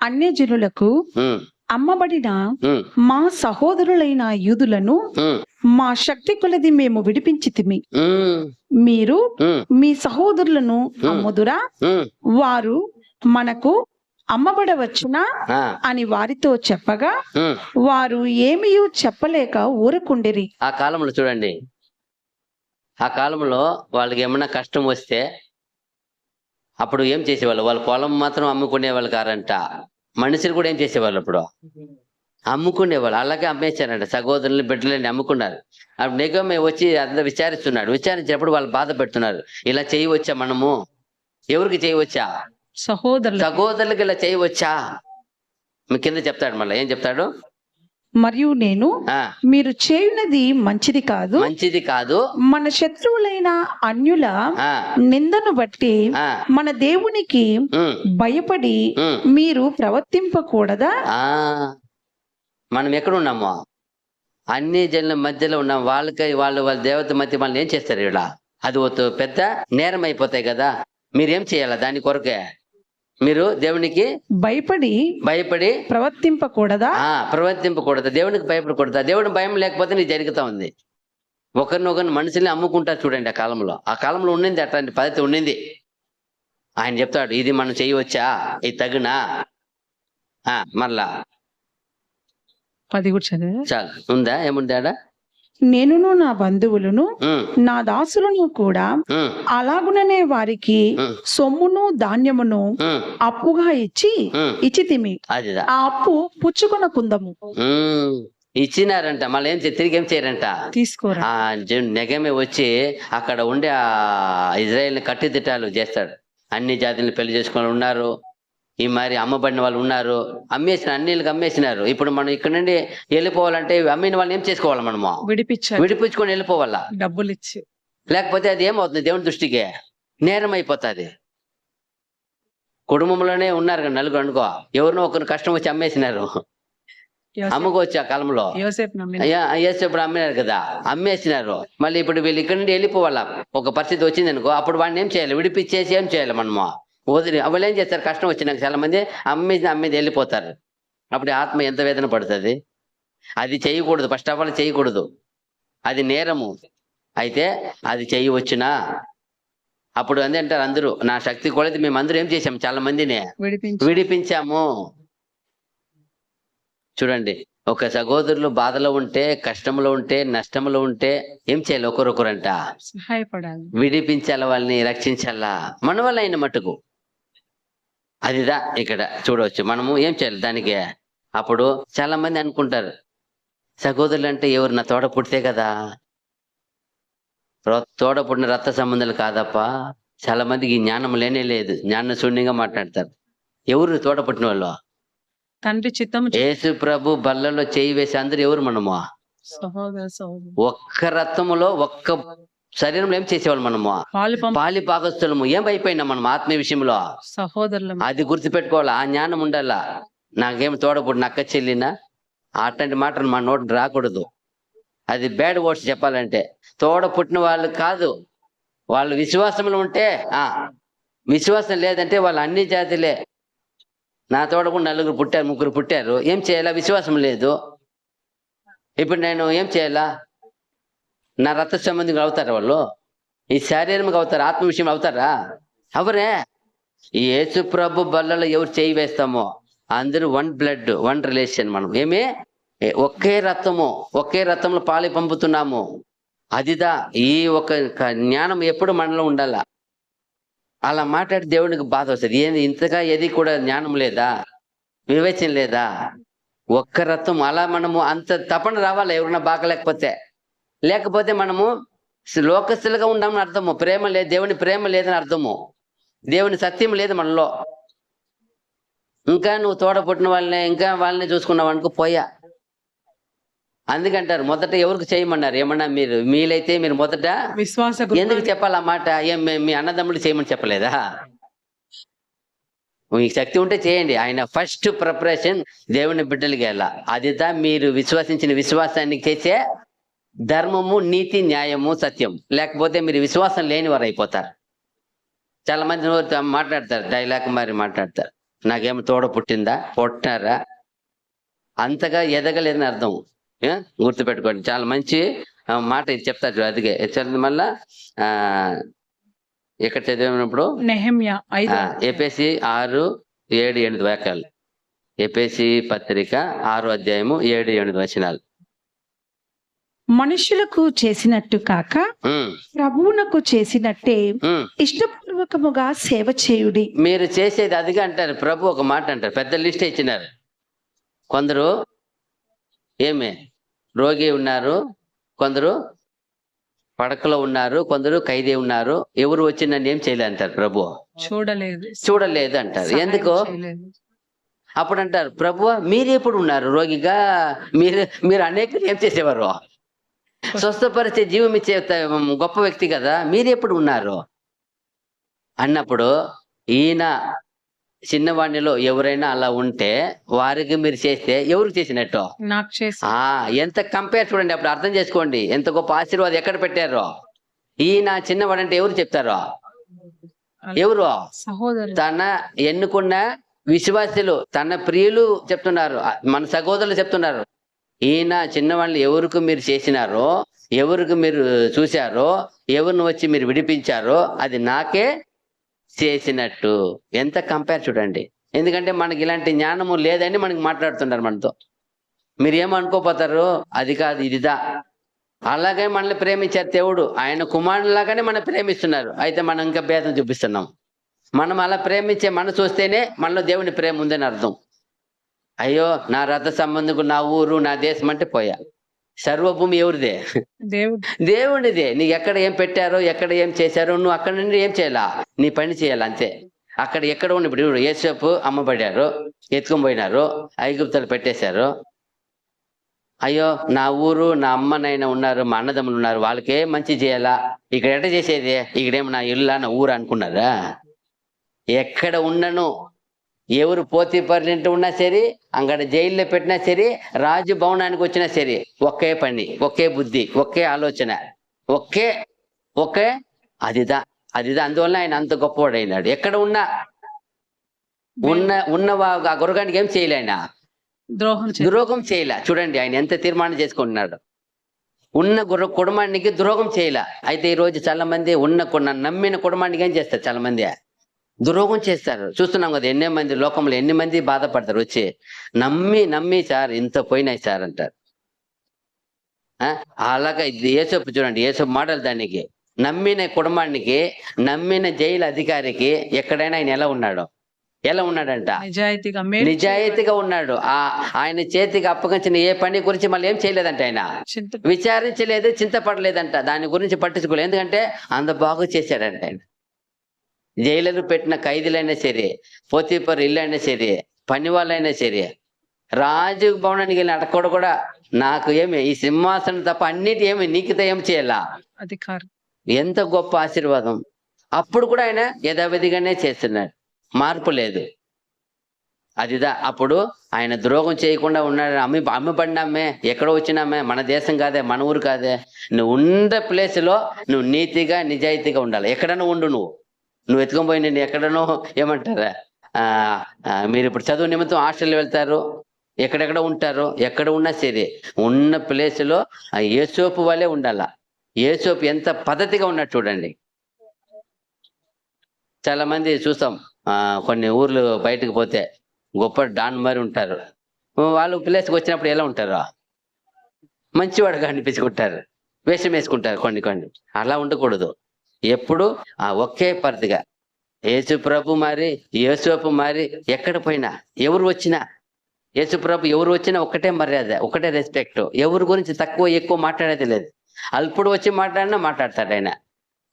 [SPEAKER 3] అన్యజనులకు అమ్మబడిన మా సహోదరులైన యూదులను మా శక్తి కొలది మేము విడిపించితిమి. మీరు మీ సహోదరులను అమ్ముదురా? వారు మనకు అమ్మబడవచ్చునా అని వారితో చెప్పగా వారు ఏమీ చెప్పలేక ఊరకుండిరి.
[SPEAKER 1] ఆ కాలంలో చూడండి, ఆ కాలంలో వాళ్ళకి ఏమన్నా కష్టం వస్తే అప్పుడు ఏం చేసేవాళ్ళు? వాళ్ళ పొలం మాత్రం అమ్ముకునే వాళ్ళు కారంట, మనుషులు కూడా ఏం చేసేవాళ్ళు అప్పుడు అమ్ముకునేవాళ్ళు. అలాగే అమ్మేశారంట, సహోదరులు బిడ్డలని అమ్ముకున్నారు. అప్పుడు నెగమ్య వచ్చి అంతా విచారించినప్పుడు వాళ్ళు బాధ పెడుతున్నారు. ఇలా చేయవచ్చా మనము? ఎవరికి చేయవచ్చా?
[SPEAKER 2] సహోదరులకి
[SPEAKER 1] ఇలా చేయవచ్చా? మీ కింద చెప్తాడు, మళ్ళీ ఏం చెప్తాడు?
[SPEAKER 3] మరియు నేను
[SPEAKER 1] ఆ
[SPEAKER 3] మీరు చేయునది మంచిది కాదు,
[SPEAKER 1] మంచిది కాదు.
[SPEAKER 3] మన శత్రువులైన అన్యుల
[SPEAKER 1] ఆ
[SPEAKER 3] నిందను బట్టి
[SPEAKER 1] ఆ
[SPEAKER 3] మన దేవునికి
[SPEAKER 1] ఉమ్,
[SPEAKER 3] భయపడి
[SPEAKER 1] ఉమ్.
[SPEAKER 3] మీరు ప్రవర్తింపకూడదా?
[SPEAKER 1] ఆ మనం ఎక్కడ ఉన్నామో అన్ని జనుల మధ్యలో ఉన్నాం. వాళ్ళ వాళ్ళ దేవత మధ్య మనల్ని ఏం చేస్తారు ఇలా? అది ఒక పెద్ద నేరం అయిపోతాయి కదా. మీరేం చేయాలా దాని కొరకే? మీరు దేవునికి భయపడి
[SPEAKER 3] ప్రవర్తింపకూడదా?
[SPEAKER 1] ప్రవర్తింపకూడదు. దేవునికి భయపడకూడదు. దేవుని భయం లేకపోతే నీకు జరుగుతా ఉంది. ఒకరినొకరిని మనుషుల్ని అమ్ముకుంటారు చూడండి. ఆ కాలంలో ఉండింది, అట్లాంటి పద్ధతి ఉండింది. ఆయన చెప్తాడు, ఇది మనం చేయవచ్చా, ఇది తగునా? మరలా
[SPEAKER 2] 10 కూడా చదివా?
[SPEAKER 1] చాలు, ఉందా? ఏముంది ఆడ?
[SPEAKER 3] నేనును నా బంధువులను
[SPEAKER 1] ఉమ్,
[SPEAKER 3] నా దాసులను కూడా
[SPEAKER 1] ఉమ్,
[SPEAKER 3] అలాగుననే వారికి
[SPEAKER 1] ఉమ్,
[SPEAKER 3] సొమ్మును ధాన్యమును
[SPEAKER 1] ఉమ్,
[SPEAKER 3] అప్పుగా
[SPEAKER 1] ఉమ్.
[SPEAKER 3] ఇచ్చితిమి.
[SPEAKER 1] అదిదా.
[SPEAKER 3] ఆ అప్పు పుచ్చుకొనకుందము.
[SPEAKER 1] ఇచ్చినారంట, మళ్ళీ తిరిగి ఏం చేయరంట.
[SPEAKER 2] తీసుకోరా.
[SPEAKER 1] నెగమే వచ్చి అక్కడ ఉండే ఆ ఇజ్రాయెల్ని కట్టుదిట్టాలు చేస్తాడు. అన్ని జాతులను పెళ్లి చేసుకుని ఉన్నారు, ఈ మరి అమ్మబడిన వాళ్ళు ఉన్నారు, అన్నిళ్ళకి అమ్మేసినారు. ఇప్పుడు మనం ఇక్కడ నుండి వెళ్ళిపోవాలంటే అమ్మిన వాళ్ళని ఏం చేసుకోవాలి? మనము విడిపించుకొని వెళ్ళిపోవాలా,
[SPEAKER 2] డబ్బులు ఇచ్చి.
[SPEAKER 1] లేకపోతే అది ఏమవుతుంది? దేవుని దృష్టికి నేరం అయిపోతుంది. కుటుంబంలోనే ఉన్నారు కదా నలుగురు అనుకో, ఎవరినో ఒకరు కష్టం వచ్చి అమ్మేసినారు. అమ్ముకోవచ్చు ఆ కాలంలో. యేసేపుడు అమ్మినారు కదా, అమ్మేసినారు. మళ్ళీ ఇప్పుడు వీళ్ళు ఇక్కడ నుండి వెళ్ళిపోవాలా, ఒక పరిస్థితి వచ్చింది అనుకో, అప్పుడు వాడిని ఏం చేయాలి? విడిపించేసి ఏం చేయాలి? మనము వదిలి వాళ్ళు ఏం చేస్తారు? కష్టం వచ్చినాక చాలా మంది అమ్మేది వెళ్ళిపోతారు. అప్పుడు ఆత్మ ఎంత వేదన పడుతుంది. అది చేయకూడదు, ఫస్ట్ ఆఫ్ ఆల్ చేయకూడదు, అది నేరము. అయితే అది చేయవచ్చునా? అప్పుడు అంటారు అందరూ, నా శక్తి కొలది మేము అందరూ ఏం చేసాము? చాలా మందిని విడిపించాము. చూడండి, ఒక సహోదరులు బాధలో ఉంటే, కష్టంలో ఉంటే, నష్టంలో ఉంటే ఏం చేయాలి? ఒకరొకరంట
[SPEAKER 2] సహాయపడాలి,
[SPEAKER 1] విడిపించాల, వాళ్ళని రక్షించాలా మన వల్ల అయిన మట్టుకు. అదిదా ఇక్కడ చూడవచ్చు. మనము ఏం చేయాలి దానికి? అప్పుడు చాలా మంది అనుకుంటారు, సహోదరులు అంటే ఎవరు? నా తోడ పుట్టితే కదా. తోడ పుట్టిన రక్త సంబంధాలు కాదప్ప. చాలా మందికి జ్ఞానం లేనే లేదు, జ్ఞాన శూన్యంగా మాట్లాడతారు. ఎవరు తోడ పుట్టిన వాళ్ళు?
[SPEAKER 2] తండ్రి చిత్తం.
[SPEAKER 1] యేసు ప్రభు బల్లలో చేయి వేసి అందరు ఎవరు? మనము ఒక్క రక్తములో ఒక్క శరీరంలో ఏం చేసేవాళ్ళు? మనము పాలి పాకస్తులము. ఏం అయిపోయినా మనం ఆత్మీయ విషయంలో
[SPEAKER 2] సహోదరులు.
[SPEAKER 1] అది గుర్తుపెట్టుకోవాలా, ఆ జ్ఞానం ఉండాలా. నాకేం తోడపుడిన అక్క చెల్లినా అట్లాంటి మాటలు మా నోటి రాకూడదు. అది బ్యాడ్ వర్డ్స్ చెప్పాలంటే. తోడ పుట్టిన వాళ్ళు కాదు, వాళ్ళు విశ్వాసంలో ఉంటే విశ్వాసం లేదంటే వాళ్ళు అన్ని జాతులే. నా తోడకుండా 4 పుట్టారు, 3 పుట్టారు, ఏం చేయాలా? విశ్వాసం లేదు. ఇప్పుడు నేను ఏం చేయాలా? నా రక్త సంబంధికులు అవుతారా వాళ్ళు? ఈ శారీరంగా అవుతారా? ఆత్మ విషయం అవుతారా? అవరే. ఈ యేసు ప్రభు బల్లలో ఎవరు చేయి వేస్తామో అందరూ వన్ బ్లడ్, వన్ రిలేషన్. మనం ఏమే ఒకే రక్తంలో పాలి పంపుతున్నాము. అదిదా ఈ ఒక జ్ఞానం ఎప్పుడు మనలో ఉండాలా. అలా మాట్లాడి దేవునికి బాధ వస్తుంది. ఏంది ఇంతగా ఏది కూడా జ్ఞానం లేదా, వివేచన లేదా? ఒక్క రక్తం. అలా మనము అంత తపన రావాలి ఎవరన్నా లేకపోతే మనము లోకస్తులుగా ఉన్నామని అర్థము. ప్రేమ లేదు, దేవుని ప్రేమ లేదని అర్థము. దేవుని సత్యం లేదు మనలో. ఇంకా నువ్వు తోడ పుట్టిన వాళ్ళనే చూసుకున్నావు అనుకో, పోయా. అందుకంటారు మొదట ఎవరికి చేయమన్నారు? ఏమన్నా మీరైతే మీరు మొదట ఎందుకు చెప్పాలి ఆ మాట? మీ అన్నదమ్ముడు చేయమని చెప్పలేదా? మీకు శక్తి ఉంటే చేయండి. ఆయన ఫస్ట్ ప్రిపరేషన్ దేవుని బిడ్డలకి వెళ్ళా. అదిదా మీరు విశ్వసించిన విశ్వాసానికి చేసే ధర్మము, నీతి, న్యాయము, సత్యం. లేకపోతే మీరు విశ్వాసం లేని వారు అయిపోతారు. చాలా మంది మాట్లాడతారు, డైలాగ్ మరి మాట్లాడతారు, నాకేమో తోడ పుట్టిందా, పుట్టారా, అంతగా ఎదగలేదని అర్థం. గుర్తుపెట్టుకోండి. చాలా మంచి మాట ఇది చెప్తారు. అదిగే మళ్ళా ఎక్కడ చదివినప్పుడు
[SPEAKER 2] నెహెమ్యా
[SPEAKER 1] ఎఫెసీ 6:7-8 వాక్యాలు. ఎఫెసీ పత్రిక 6వ అధ్యాయము 7-8 వచనాలు.
[SPEAKER 3] మనుషులకు చేసినట్టు కాక ప్రభువునకు చేసినట్టే ఇష్టపూర్వకముగా సేవ చేయుడి.
[SPEAKER 1] మీరు చేసేది అదిగా అంటారు. ప్రభు ఒక మాట అంటారు, పెద్ద లిస్ట్ ఇచ్చినారు. కొందరు రోగి ఉన్నారు, కొందరు పడకలో ఉన్నారు, కొందరు ఖైదీ ఉన్నారు. ఎవరు వచ్చి నన్ను ఏం చేయలేదు అంటారు. ప్రభు చూడలేదు అంటారు. ఎందుకు? అప్పుడు అంటారు, ప్రభువా మీరు ఎప్పుడు ఉన్నారు రోగిగా? మీరు మీరు అనేకులు ఏం చేసేవారు? స్వస్థపరిచే జీవం ఇచ్చే గొప్ప వ్యక్తి కదా, మీరు ఎప్పుడు ఉన్నారు అన్నప్పుడు, ఈయన చిన్నవాడినిలో ఎవరైనా అలా ఉంటే వారికి మీరు చేస్తే ఎవరికి చేసినట్టు?
[SPEAKER 2] నాకు చేసి
[SPEAKER 1] ఎంత కంపేర్ చూడండి, అప్పుడు అర్థం చేసుకోండి ఎంత గొప్ప ఆశీర్వాదం ఎక్కడ పెట్టారో. ఈయన చిన్నవాడు అంటే ఎవరు చెప్తారో? ఎవరు?
[SPEAKER 2] సహోదరు
[SPEAKER 1] తన ఎన్నుకున్న విశ్వాసులు, తన ప్రియులు చెప్తున్నారు, మన సహోదరులు చెప్తున్నారు, ఈయన చిన్నవాళ్ళు ఎవరికి మీరు చేసినారో, ఎవరికి మీరు చూశారో, ఎవరిని వచ్చి మీరు విడిపించారో అది నాకే చేసినట్టు. ఎంత కంపేర్ చూడండి. ఎందుకంటే మనకి ఇలాంటి జ్ఞానము లేదని మనకి మాట్లాడుతున్నారు మనతో. మీరు ఏమనుకోపోతారు, అది కాదు ఇదిదా. అలాగే మనల్ని ప్రేమించారు దేవుడు, ఆయన కుమారులాగానే మనం ప్రేమిస్తున్నారు. అయితే మనం ఇంకా భేదం చూపిస్తున్నాం. మనం అలా ప్రేమించే మనసు వస్తేనే మనలో దేవుని ప్రేమ ఉందని అర్థం. అయ్యో నా రథ సంబంధకు నా ఊరు నా దేశం అంటే పోయా. సర్వభూమి ఎవరిదే? దేవుడిదే. నీకు ఎక్కడ ఏం పెట్టారో, ఎక్కడ ఏం చేశారో, నువ్వు అక్కడ నుండి ఏం చేయాలా? నీ పని చేయాలి అంతే. అక్కడ ఎక్కడ ఉన్న ఇప్పుడు యేసేపు అమ్మబడ్డారు, ఎత్తుకొని పోయినారు, ఐగుప్తులు పెట్టేశారు. అయ్యో నా ఊరు నా అమ్మనైనా ఉన్నారు, మా అన్నదమ్ములు ఉన్నారు, వాళ్ళకే మంచి చేయాలా, ఇక్కడ ఎట్ట చేసేది, ఇక్కడేమో నా ఇల్లు నా ఊరు అనుకున్నారా? ఎక్కడ ఉన్నను, ఎవరు పోతీఫర్ ఇంటి ఉన్నా సరే, అక్కడ జైల్లో పెట్టినా సరే, రాజు భవనానికి వచ్చినా సరే, ఒకే పని, ఒకే బుద్ధి, ఒకే ఆలోచన, ఒకే అదిదా. అందువల్ల ఆయన అంత గొప్పవాడు అయినాడు. ఎక్కడ ఉన్నా ఉన్న ఆ గురగానికి ఏం చేయలే, ఆయన ద్రోహం చేయలే. చూడండి ఆయన ఎంత తీర్మానం చేసుకుంటున్నాడు. ఉన్న కుటుంబానికి ద్రోహం చేయలే. అయితే ఈ రోజు చాలా మంది నమ్మిన కుటుంబానికి ఏం చేస్తారు? చాలా మంది ద్రోహం చేస్తారు. చూస్తున్నాం కదా, ఎన్నో మంది లోకంలో ఎన్ని మంది బాధపడతారు. వచ్చి నమ్మి సార్ ఇంత పోయినాయి సార్ అంటారు. అలాగా యేసప్పు చూడండి, యేసప్పు మాటలు దానికి. నమ్మిన కుటుంబానికి, నమ్మిన జైలు అధికారికి ఎక్కడైనా ఆయన ఎలా ఉన్నాడంట? నిజాయితీగా ఉన్నాడు. ఆయన చేతికి అప్పగించిన ఏ పని గురించి మళ్ళీ ఏం చేయలేదంట. ఆయన విచారించలేదు, చింతపడలేదంట, దాని గురించి పట్టించుకోలేదు. ఎందుకంటే అంత బాగా చేశాడంట ఆయన. జైలు పెట్టిన ఖైదీలైనా సరే, పోతీఫర్ ఇల్లు అయినా సరే, పని వాళ్ళైనా సరే, రాజు భవనానికి వెళ్ళి అడగకూడదు కూడా, నాకు ఏమి ఈ సింహాసనం తప్ప అన్నిటి ఏమి నీకుతో ఏం చేయాలా
[SPEAKER 2] అధికారం. ఎంత
[SPEAKER 1] గొప్ప ఆశీర్వాదం. అప్పుడు కూడా ఆయన యథావిధిగానే చేస్తున్నాడు, మార్పు లేదు. అదిదా. అప్పుడు ఆయన ద్రోహం చేయకుండా ఉన్నాడు. అమ్మబడినామే, ఎక్కడో వచ్చినామే, మన దేశం కాదే, మన ఊరు కాదే. నువ్వు ఉన్న ప్లేస్లో నువ్వు నీతిగా నిజాయితీగా ఉండాలి. ఎక్కడన్నా ఉండు. నువ్వు ఎత్తుకొని పోయి నేను ఎక్కడనో ఏమంటారా, మీరు ఇప్పుడు చదువు నిమిత్తం హాస్టల్ వెళ్తారు, ఎక్కడెక్కడ ఉంటారు, ఎక్కడ ఉన్నా సరే ఉన్న ప్లేస్లో యేసోపు వాళ్ళే ఉండాలా. యేసోపు ఎంత పద్ధతిగా ఉన్నాడు చూడండి. చాలా మంది చూస్తాం, కొన్ని ఊర్లు బయటకు పోతే గొప్ప డాన్ మరి ఉంటారు. వాళ్ళు ప్లేస్కి వచ్చినప్పుడు ఎలా ఉంటారు? మంచివాడుగా అనిపించుకుంటారు, వేషం వేసుకుంటారు కొన్ని. అలా ఉండకూడదు. ఎప్పుడు ఒకే పద్ధతిగా యేసు ప్రభు మరి, యేసోపు మరి, ఎక్కడ పోయినా ఎవరు వచ్చినా, యేసు ప్రభు ఎవరు వచ్చినా ఒకటే మర్యాద, ఒకటే రెస్పెక్ట్. ఎవరి గురించి తక్కువ ఎక్కువ మాట్లాడేది లేదు. అల్పుడు వచ్చి మాట్లాడినా మాట్లాడతాడు ఆయన.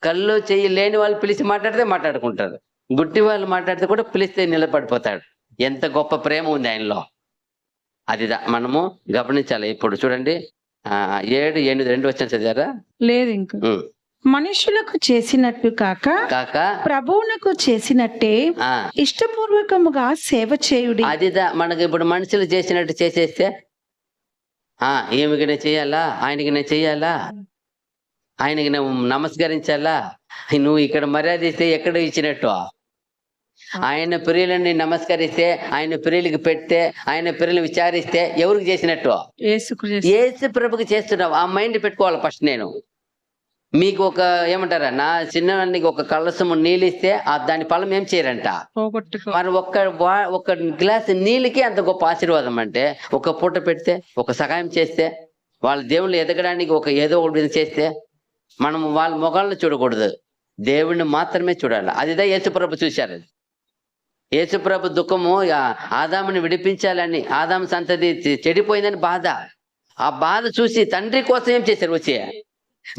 [SPEAKER 1] కళ్ళు చెయ్యి లేని వాళ్ళు పిలిచి మాట్లాడితే మాట్లాడుకుంటారు. గుడ్డి వాళ్ళు మాట్లాడితే కూడా పిలిస్తే నిలబడిపోతాడు. ఎంత గొప్ప ప్రేమ ఉంది ఆయనలో. అదిదా మనము గమనించాలి. ఇప్పుడు చూడండి 7, 8, 2 వచ్చిన చదివారా?
[SPEAKER 3] లేదు. ఇంకా మనుషులకు చేసినట్టు కాక ప్రభువునకు చేసినట్టే ఇష్టపూర్వకముగా సేవ చేయుడి.
[SPEAKER 1] అదిదా. మనకి ఇప్పుడు మనుషులు చేసినట్టు చేసేస్తే ఏమికి నేను చెయ్యాలా, ఆయనకి నేను చెయ్యాలా, ఆయనకి నేను నమస్కరించాలా. నువ్వు ఇక్కడ మర్యాద ఇస్తే ఎక్కడ ఇచ్చినట్టు? ఆయన ప్రియులని నమస్కరిస్తే, ఆయన ప్రియులకి పెడితే, ఆయన ప్రియులు విచారిస్తే ఎవరికి చేసినట్టు? యేసు ప్రభుకి చేస్తున్నావు. ఆ మైండ్ పెట్టుకోవాలి ఫస్ట్. నేను మీకు ఒక ఏమంటారా, నా చిన్నవానికి ఒక కలసము నీళ్ళు ఇస్తే దాని ఫలం ఏం చేయరంట. మరి ఒక గ్లాస్ నీళ్ళకి అంత గొప్ప ఆశీర్వాదం అంటే, ఒక పూట పెడితే, ఒక సహాయం చేస్తే, వాళ్ళ దేవుళ్ళు ఎదగడానికి ఏదో ఒకటి చేస్తే, మనం వాళ్ళ ముఖాలను చూడకూడదు, దేవుడిని మాత్రమే చూడాలి. అదిదా యేసుప్రభు చూశారు. యేసుప్రభు దుఃఖము ఆదాముని విడిపించాలని, ఆదాము సంతతి చెడిపోయిందని బాధ. ఆ బాధ చూసి తండ్రి కోసం ఏం చేశారు? వచ్చి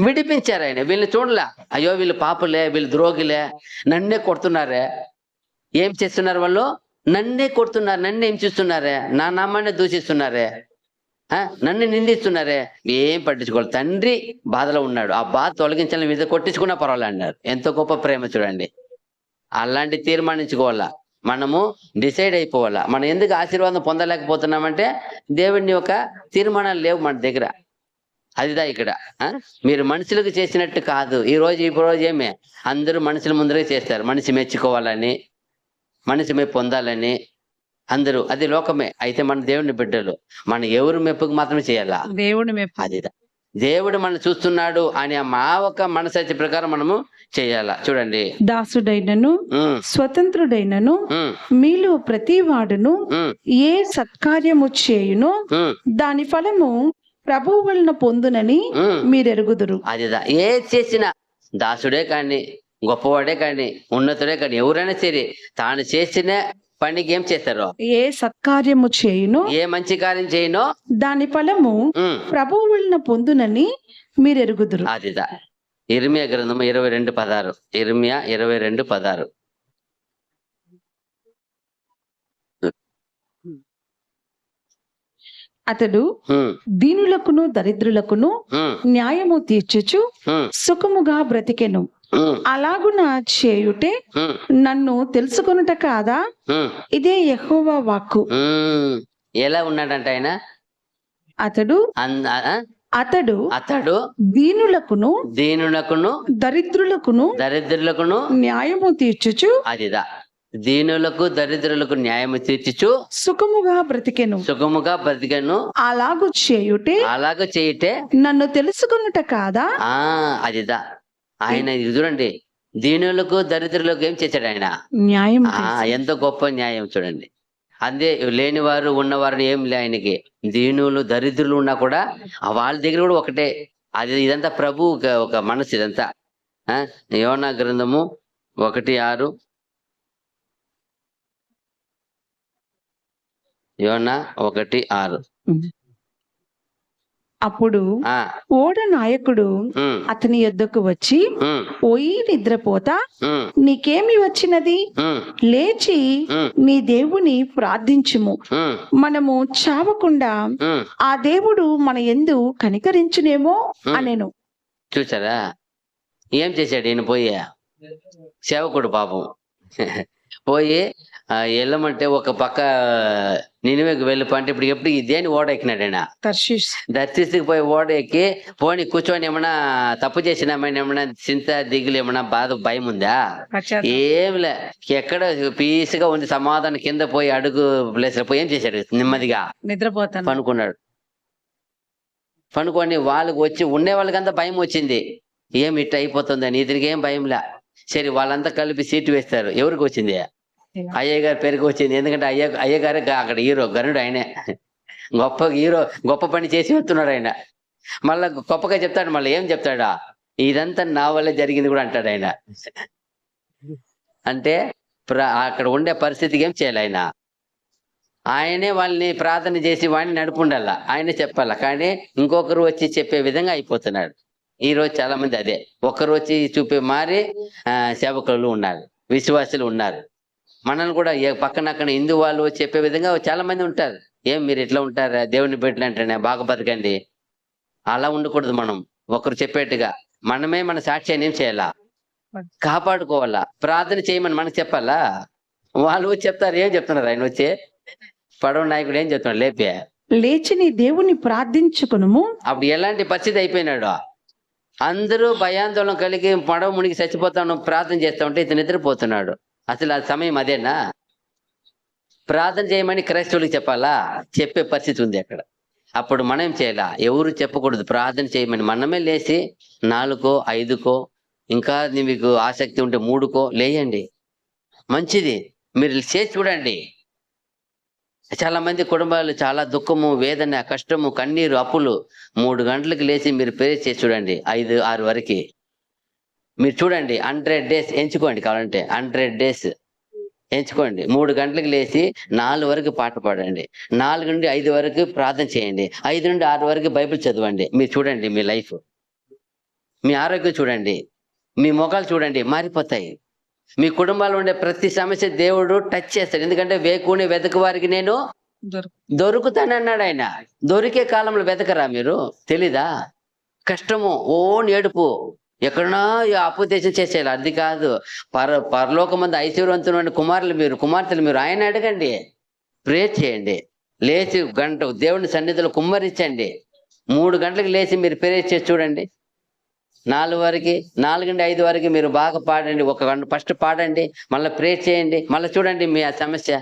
[SPEAKER 1] విడిపించారు ఆయన. వీళ్ళని చూడలే, అయ్యో వీళ్ళు పాపులే, వీళ్ళు ద్రోగులే, నన్నే కొడుతున్నారే. ఏం చేస్తున్నారు వాళ్ళు? నన్నే కొడుతున్నారు, నన్ను హింసిస్తున్నారే, నా నామాన్ని దూషిస్తున్నారే, నన్ను నిందిస్తున్నారే, ఏం పట్టించుకోవాలి. తండ్రి బాధలో ఉన్నాడు, ఆ బాధ తొలగించాలని మీద కొట్టించుకున్నా పర్వాలే అన్నారు. ఎంతో గొప్ప ప్రేమ చూడండి. అలాంటి తీర్మానించుకోవాలా, మనము డిసైడ్ అయిపోవాలా. మనం ఎందుకు ఆశీర్వాదం పొందలేకపోతున్నామంటే దేవుడిని ఒక తీర్మానాలు లేవు మన దగ్గర. అదిదా ఇక్కడ. మీరు మనుషులకు చేసినట్టు కాదు. ఈ రోజు ఏమే అందరూ మనుషుల ముందరే చేస్తారు, మనిషి మెచ్చుకోవాలని, మనిషి మెప్పు పొందాలని అందరూ. అది లోకమే. అయితే మన దేవుని బిడ్డలు, మన ఎవరు మెప్పుకు మాత్రమే చేయాలా,
[SPEAKER 2] దేవుని మెప్పు.
[SPEAKER 1] అదిదా దేవుడు మనం చూస్తున్నాడు అని మా ఒక మనసైతే ప్రకారం మనము చేయాలా. చూడండి,
[SPEAKER 3] దాసుడైనను స్వతంత్రుడైనను మీలో ప్రతి వాడును ఏ సత్కార్యము చేయును దాని ఫలము ప్రభువు వలన పొందునని మీరెరుగుదురు.
[SPEAKER 1] అదిదా ఏ చేసిన దాసుడే కానీ, గొప్పవాడే కానీ, ఉన్నతుడే కానీ, ఎవరైనా సరే తాను చేసిన పనికి ఏం చేస్తారు,
[SPEAKER 3] ఏ సత్కార్యము చేయును,
[SPEAKER 1] ఏ మంచి కార్యం చేయనో
[SPEAKER 3] దాని ఫలము ప్రభువు వలన పొందునని మీరెరుగుదురు.
[SPEAKER 1] అదిదా ఇర్మియా గ్రంథము 22:16. ఇర్మియా 22:16.
[SPEAKER 3] అతడు దీనులకును దరిద్రులకును న్యాయము తీర్చుచు సుఖముగా బ్రతికెను. అలాగున చేయుటే నన్ను తెలుసుకొనుట కాదా, ఇదే యెహోవా వాక్కు.
[SPEAKER 1] ఎలా ఉన్నాడంట ఆయన?
[SPEAKER 3] అతడు దీనులకును దరిద్రులకును న్యాయము తీర్చుచు.
[SPEAKER 1] అదిదా దీనులకు దరిద్రులకు న్యాయము తీర్చుచు
[SPEAKER 3] సుఖముగా బ్రతికెను. అలాగు చేయుటే నన్ను తెలుసుకొనుట కాదా.
[SPEAKER 1] అదిదా ఆయన చూడండి, దీనులకు దరిద్రులకు ఏం చేశాడు ఆయన?
[SPEAKER 3] న్యాయం.
[SPEAKER 1] ఎంత గొప్ప న్యాయం చూడండి. అందే లేనివారు ఉన్నవారు ఏం లే ఆయనకి. దీనులు దరిద్రులు ఉన్నా కూడా వాళ్ళ దగ్గర కూడా ఒకటే. అది ఇదంతా ప్రభు ఒక మనసు. ఇదంతా యోనా గ్రంథము 1:6. యోనా 1:6.
[SPEAKER 3] అప్పుడు ఓడ నాయకుడు అతని యొద్దకు వచ్చి, ఓయి నిద్రపోతా, నీకేమి వచ్చినది? లేచి నీ దేవుని ప్రార్థించుము, మనము చావకుండా ఆ దేవుడు మన యందు కనికరించునేమో అనెను.
[SPEAKER 1] చూసారా ఏం చేశాడు ఈయన? పోయి సేవకుడు పాపం పోయి వెళ్ళమంటే ఒక పక్క నినివేకి వెళ్ళిపోంటే ఇప్పుడు ఎప్పుడు ఇదేని ఓడ ఎక్కినాడు ఆయన. దర్శిస్తుకి పోయి ఓడ ఎక్కి పోని కూర్చొని ఏమన్నా తప్పు చేసినామని ఏమన్నా చింత దిగులు ఏమన్నా బాధ భయం ఉందా? ఏమిలే, ఎక్కడ పీస్గా ఉంది సమాధానం. కింద పోయి అడుగు ప్లేస్ లో పోయి ఏం చేశాడు? నెమ్మదిగా
[SPEAKER 2] నిద్రపోతాను
[SPEAKER 1] పనుకున్నాడు. పనుకొని వాళ్ళకి వచ్చి ఉండే వాళ్ళకంతా భయం వచ్చింది, ఏం ఇట్ట అయిపోతుందని. ఇతనికి ఏం భయంలే. సరే వాళ్ళంతా కలిపి సీటు వేస్తారు. ఎవరికి వచ్చింది? అయ్యగారి గారి పేరుకి వచ్చింది. ఎందుకంటే అయ్యగారే అక్కడ హీరో, గరుడు ఆయనే. గొప్ప హీరో, గొప్ప పని చేసి వస్తున్నాడు ఆయన. మళ్ళా గొప్పగా చెప్తాడు. మళ్ళీ ఏం చెప్తాడా? ఇదంతా నా వల్లే జరిగింది కూడా అంటాడు ఆయన. అంటే అక్కడ ఉండే పరిస్థితికి ఏం చేయాలి ఆయన? ఆయనే వాళ్ళని ప్రార్థన చేసి వాడిని నడుపుండాల, ఆయనే చెప్పాల. కానీ ఇంకొకరు వచ్చి చెప్పే విధంగా అయిపోతున్నాడు. ఈ రోజు చాలా మంది అదే, ఒకరు వచ్చి చూపే మారి సేవకులు ఉన్నారు, విశ్వాసులు ఉన్నారు. మనల్ని కూడా పక్కన హిందూ వాళ్ళు చెప్పే విధంగా చాలా మంది ఉంటారు. ఏం మీరు ఇట్లా ఉంటారా, దేవుని బిడ్డలు అంటేనే బాగా బతకండి. అలా ఉండకూడదు. మనం ఒకరు చెప్పేట్టుగా మనమే మన సాక్ష్యాన్ని ఏం చేయాలా? కాపాడుకోవాలా. ప్రార్థన చేయమని మనకు చెప్పాలా? వాళ్ళు వచ్చి చెప్తారు. ఏం చెప్తున్నారు ఆయన వచ్చి? పడవ నాయకుడు ఏం చెప్తున్నాడు?
[SPEAKER 3] లేచి నీ దేవుని ప్రార్థించుకును.
[SPEAKER 1] అప్పుడు ఎలాంటి పరిస్థితి అయిపోయినాడు? అందరూ భయాందోళన కలిగి పడవ మునిగి చచ్చిపోతాను ప్రార్థన చేస్తా ఉంటే ఇతను నిద్రపోతున్నాడు. అసలు ఆ సమయం అదేనా? ప్రార్థన చేయమని క్రైస్తవులకు చెప్పాలా? చెప్పే పరిస్థితి ఉంది అక్కడ. అప్పుడు మనం ఏం చేయాలా? ఎవరు చెప్పకూడదు. ప్రార్థన చేయమని మనమే లేచి 4కో 5కో, ఇంకా మీకు ఆసక్తి ఉంటే 3కో లేయండి. మంచిది. మీరు చేసి చూడండి. చాలా మంది కుటుంబాలు చాలా దుఃఖము, వేదన, కష్టము, కన్నీరు, అప్పులు. 3 గంటలకు లేచి మీరు ప్రేయర్ చేసి చూడండి. 5-6 వరకు మీరు చూడండి. 100 days ఎంచుకోండి. కావాలంటే 100 days ఎంచుకోండి. 3 గంటలకు లేచి 4 వరకు పాట పాడండి. 4 నుండి 5 వరకు ప్రార్థన చేయండి. 5 నుండి 6 వరకు బైబిల్ చదవండి. మీరు చూడండి, మీ లైఫ్, మీ ఆరోగ్యం చూడండి, మీ ముఖాలు చూడండి, మారిపోతాయి. మీ కుటుంబాల్లో ఉండే ప్రతి సమస్య దేవుడు టచ్ చేస్తాడు. ఎందుకంటే వేకుని వెతకు వారికి నేను దొరుకుతానన్నాడు ఆయన. దొరికే కాలంలో వెతకరా మీరు? తెలీదా? కష్టము, ఏడుపు, ఎక్కడన్నా అపోదేశం చేసేయాలి. అది కాదు. పరలోకమందు ఐశ్వర్యవంతులైన కుమార్తెలు మీరు ఆయన అడగండి, ప్రే చేయండి. లేచి గంట దేవుని సన్నిధిలో కుమ్మరించండి. 3 గంటలకు లేచి మీరు ప్రే చేసి చూడండి. 4 వరకు, 4 నుండి 5 వరకు మీరు బాగా పాడండి. 1 గంట ఫస్ట్ పాడండి, మళ్ళీ ప్రే చేయండి, మళ్ళీ చూడండి మీ ఆ సమస్య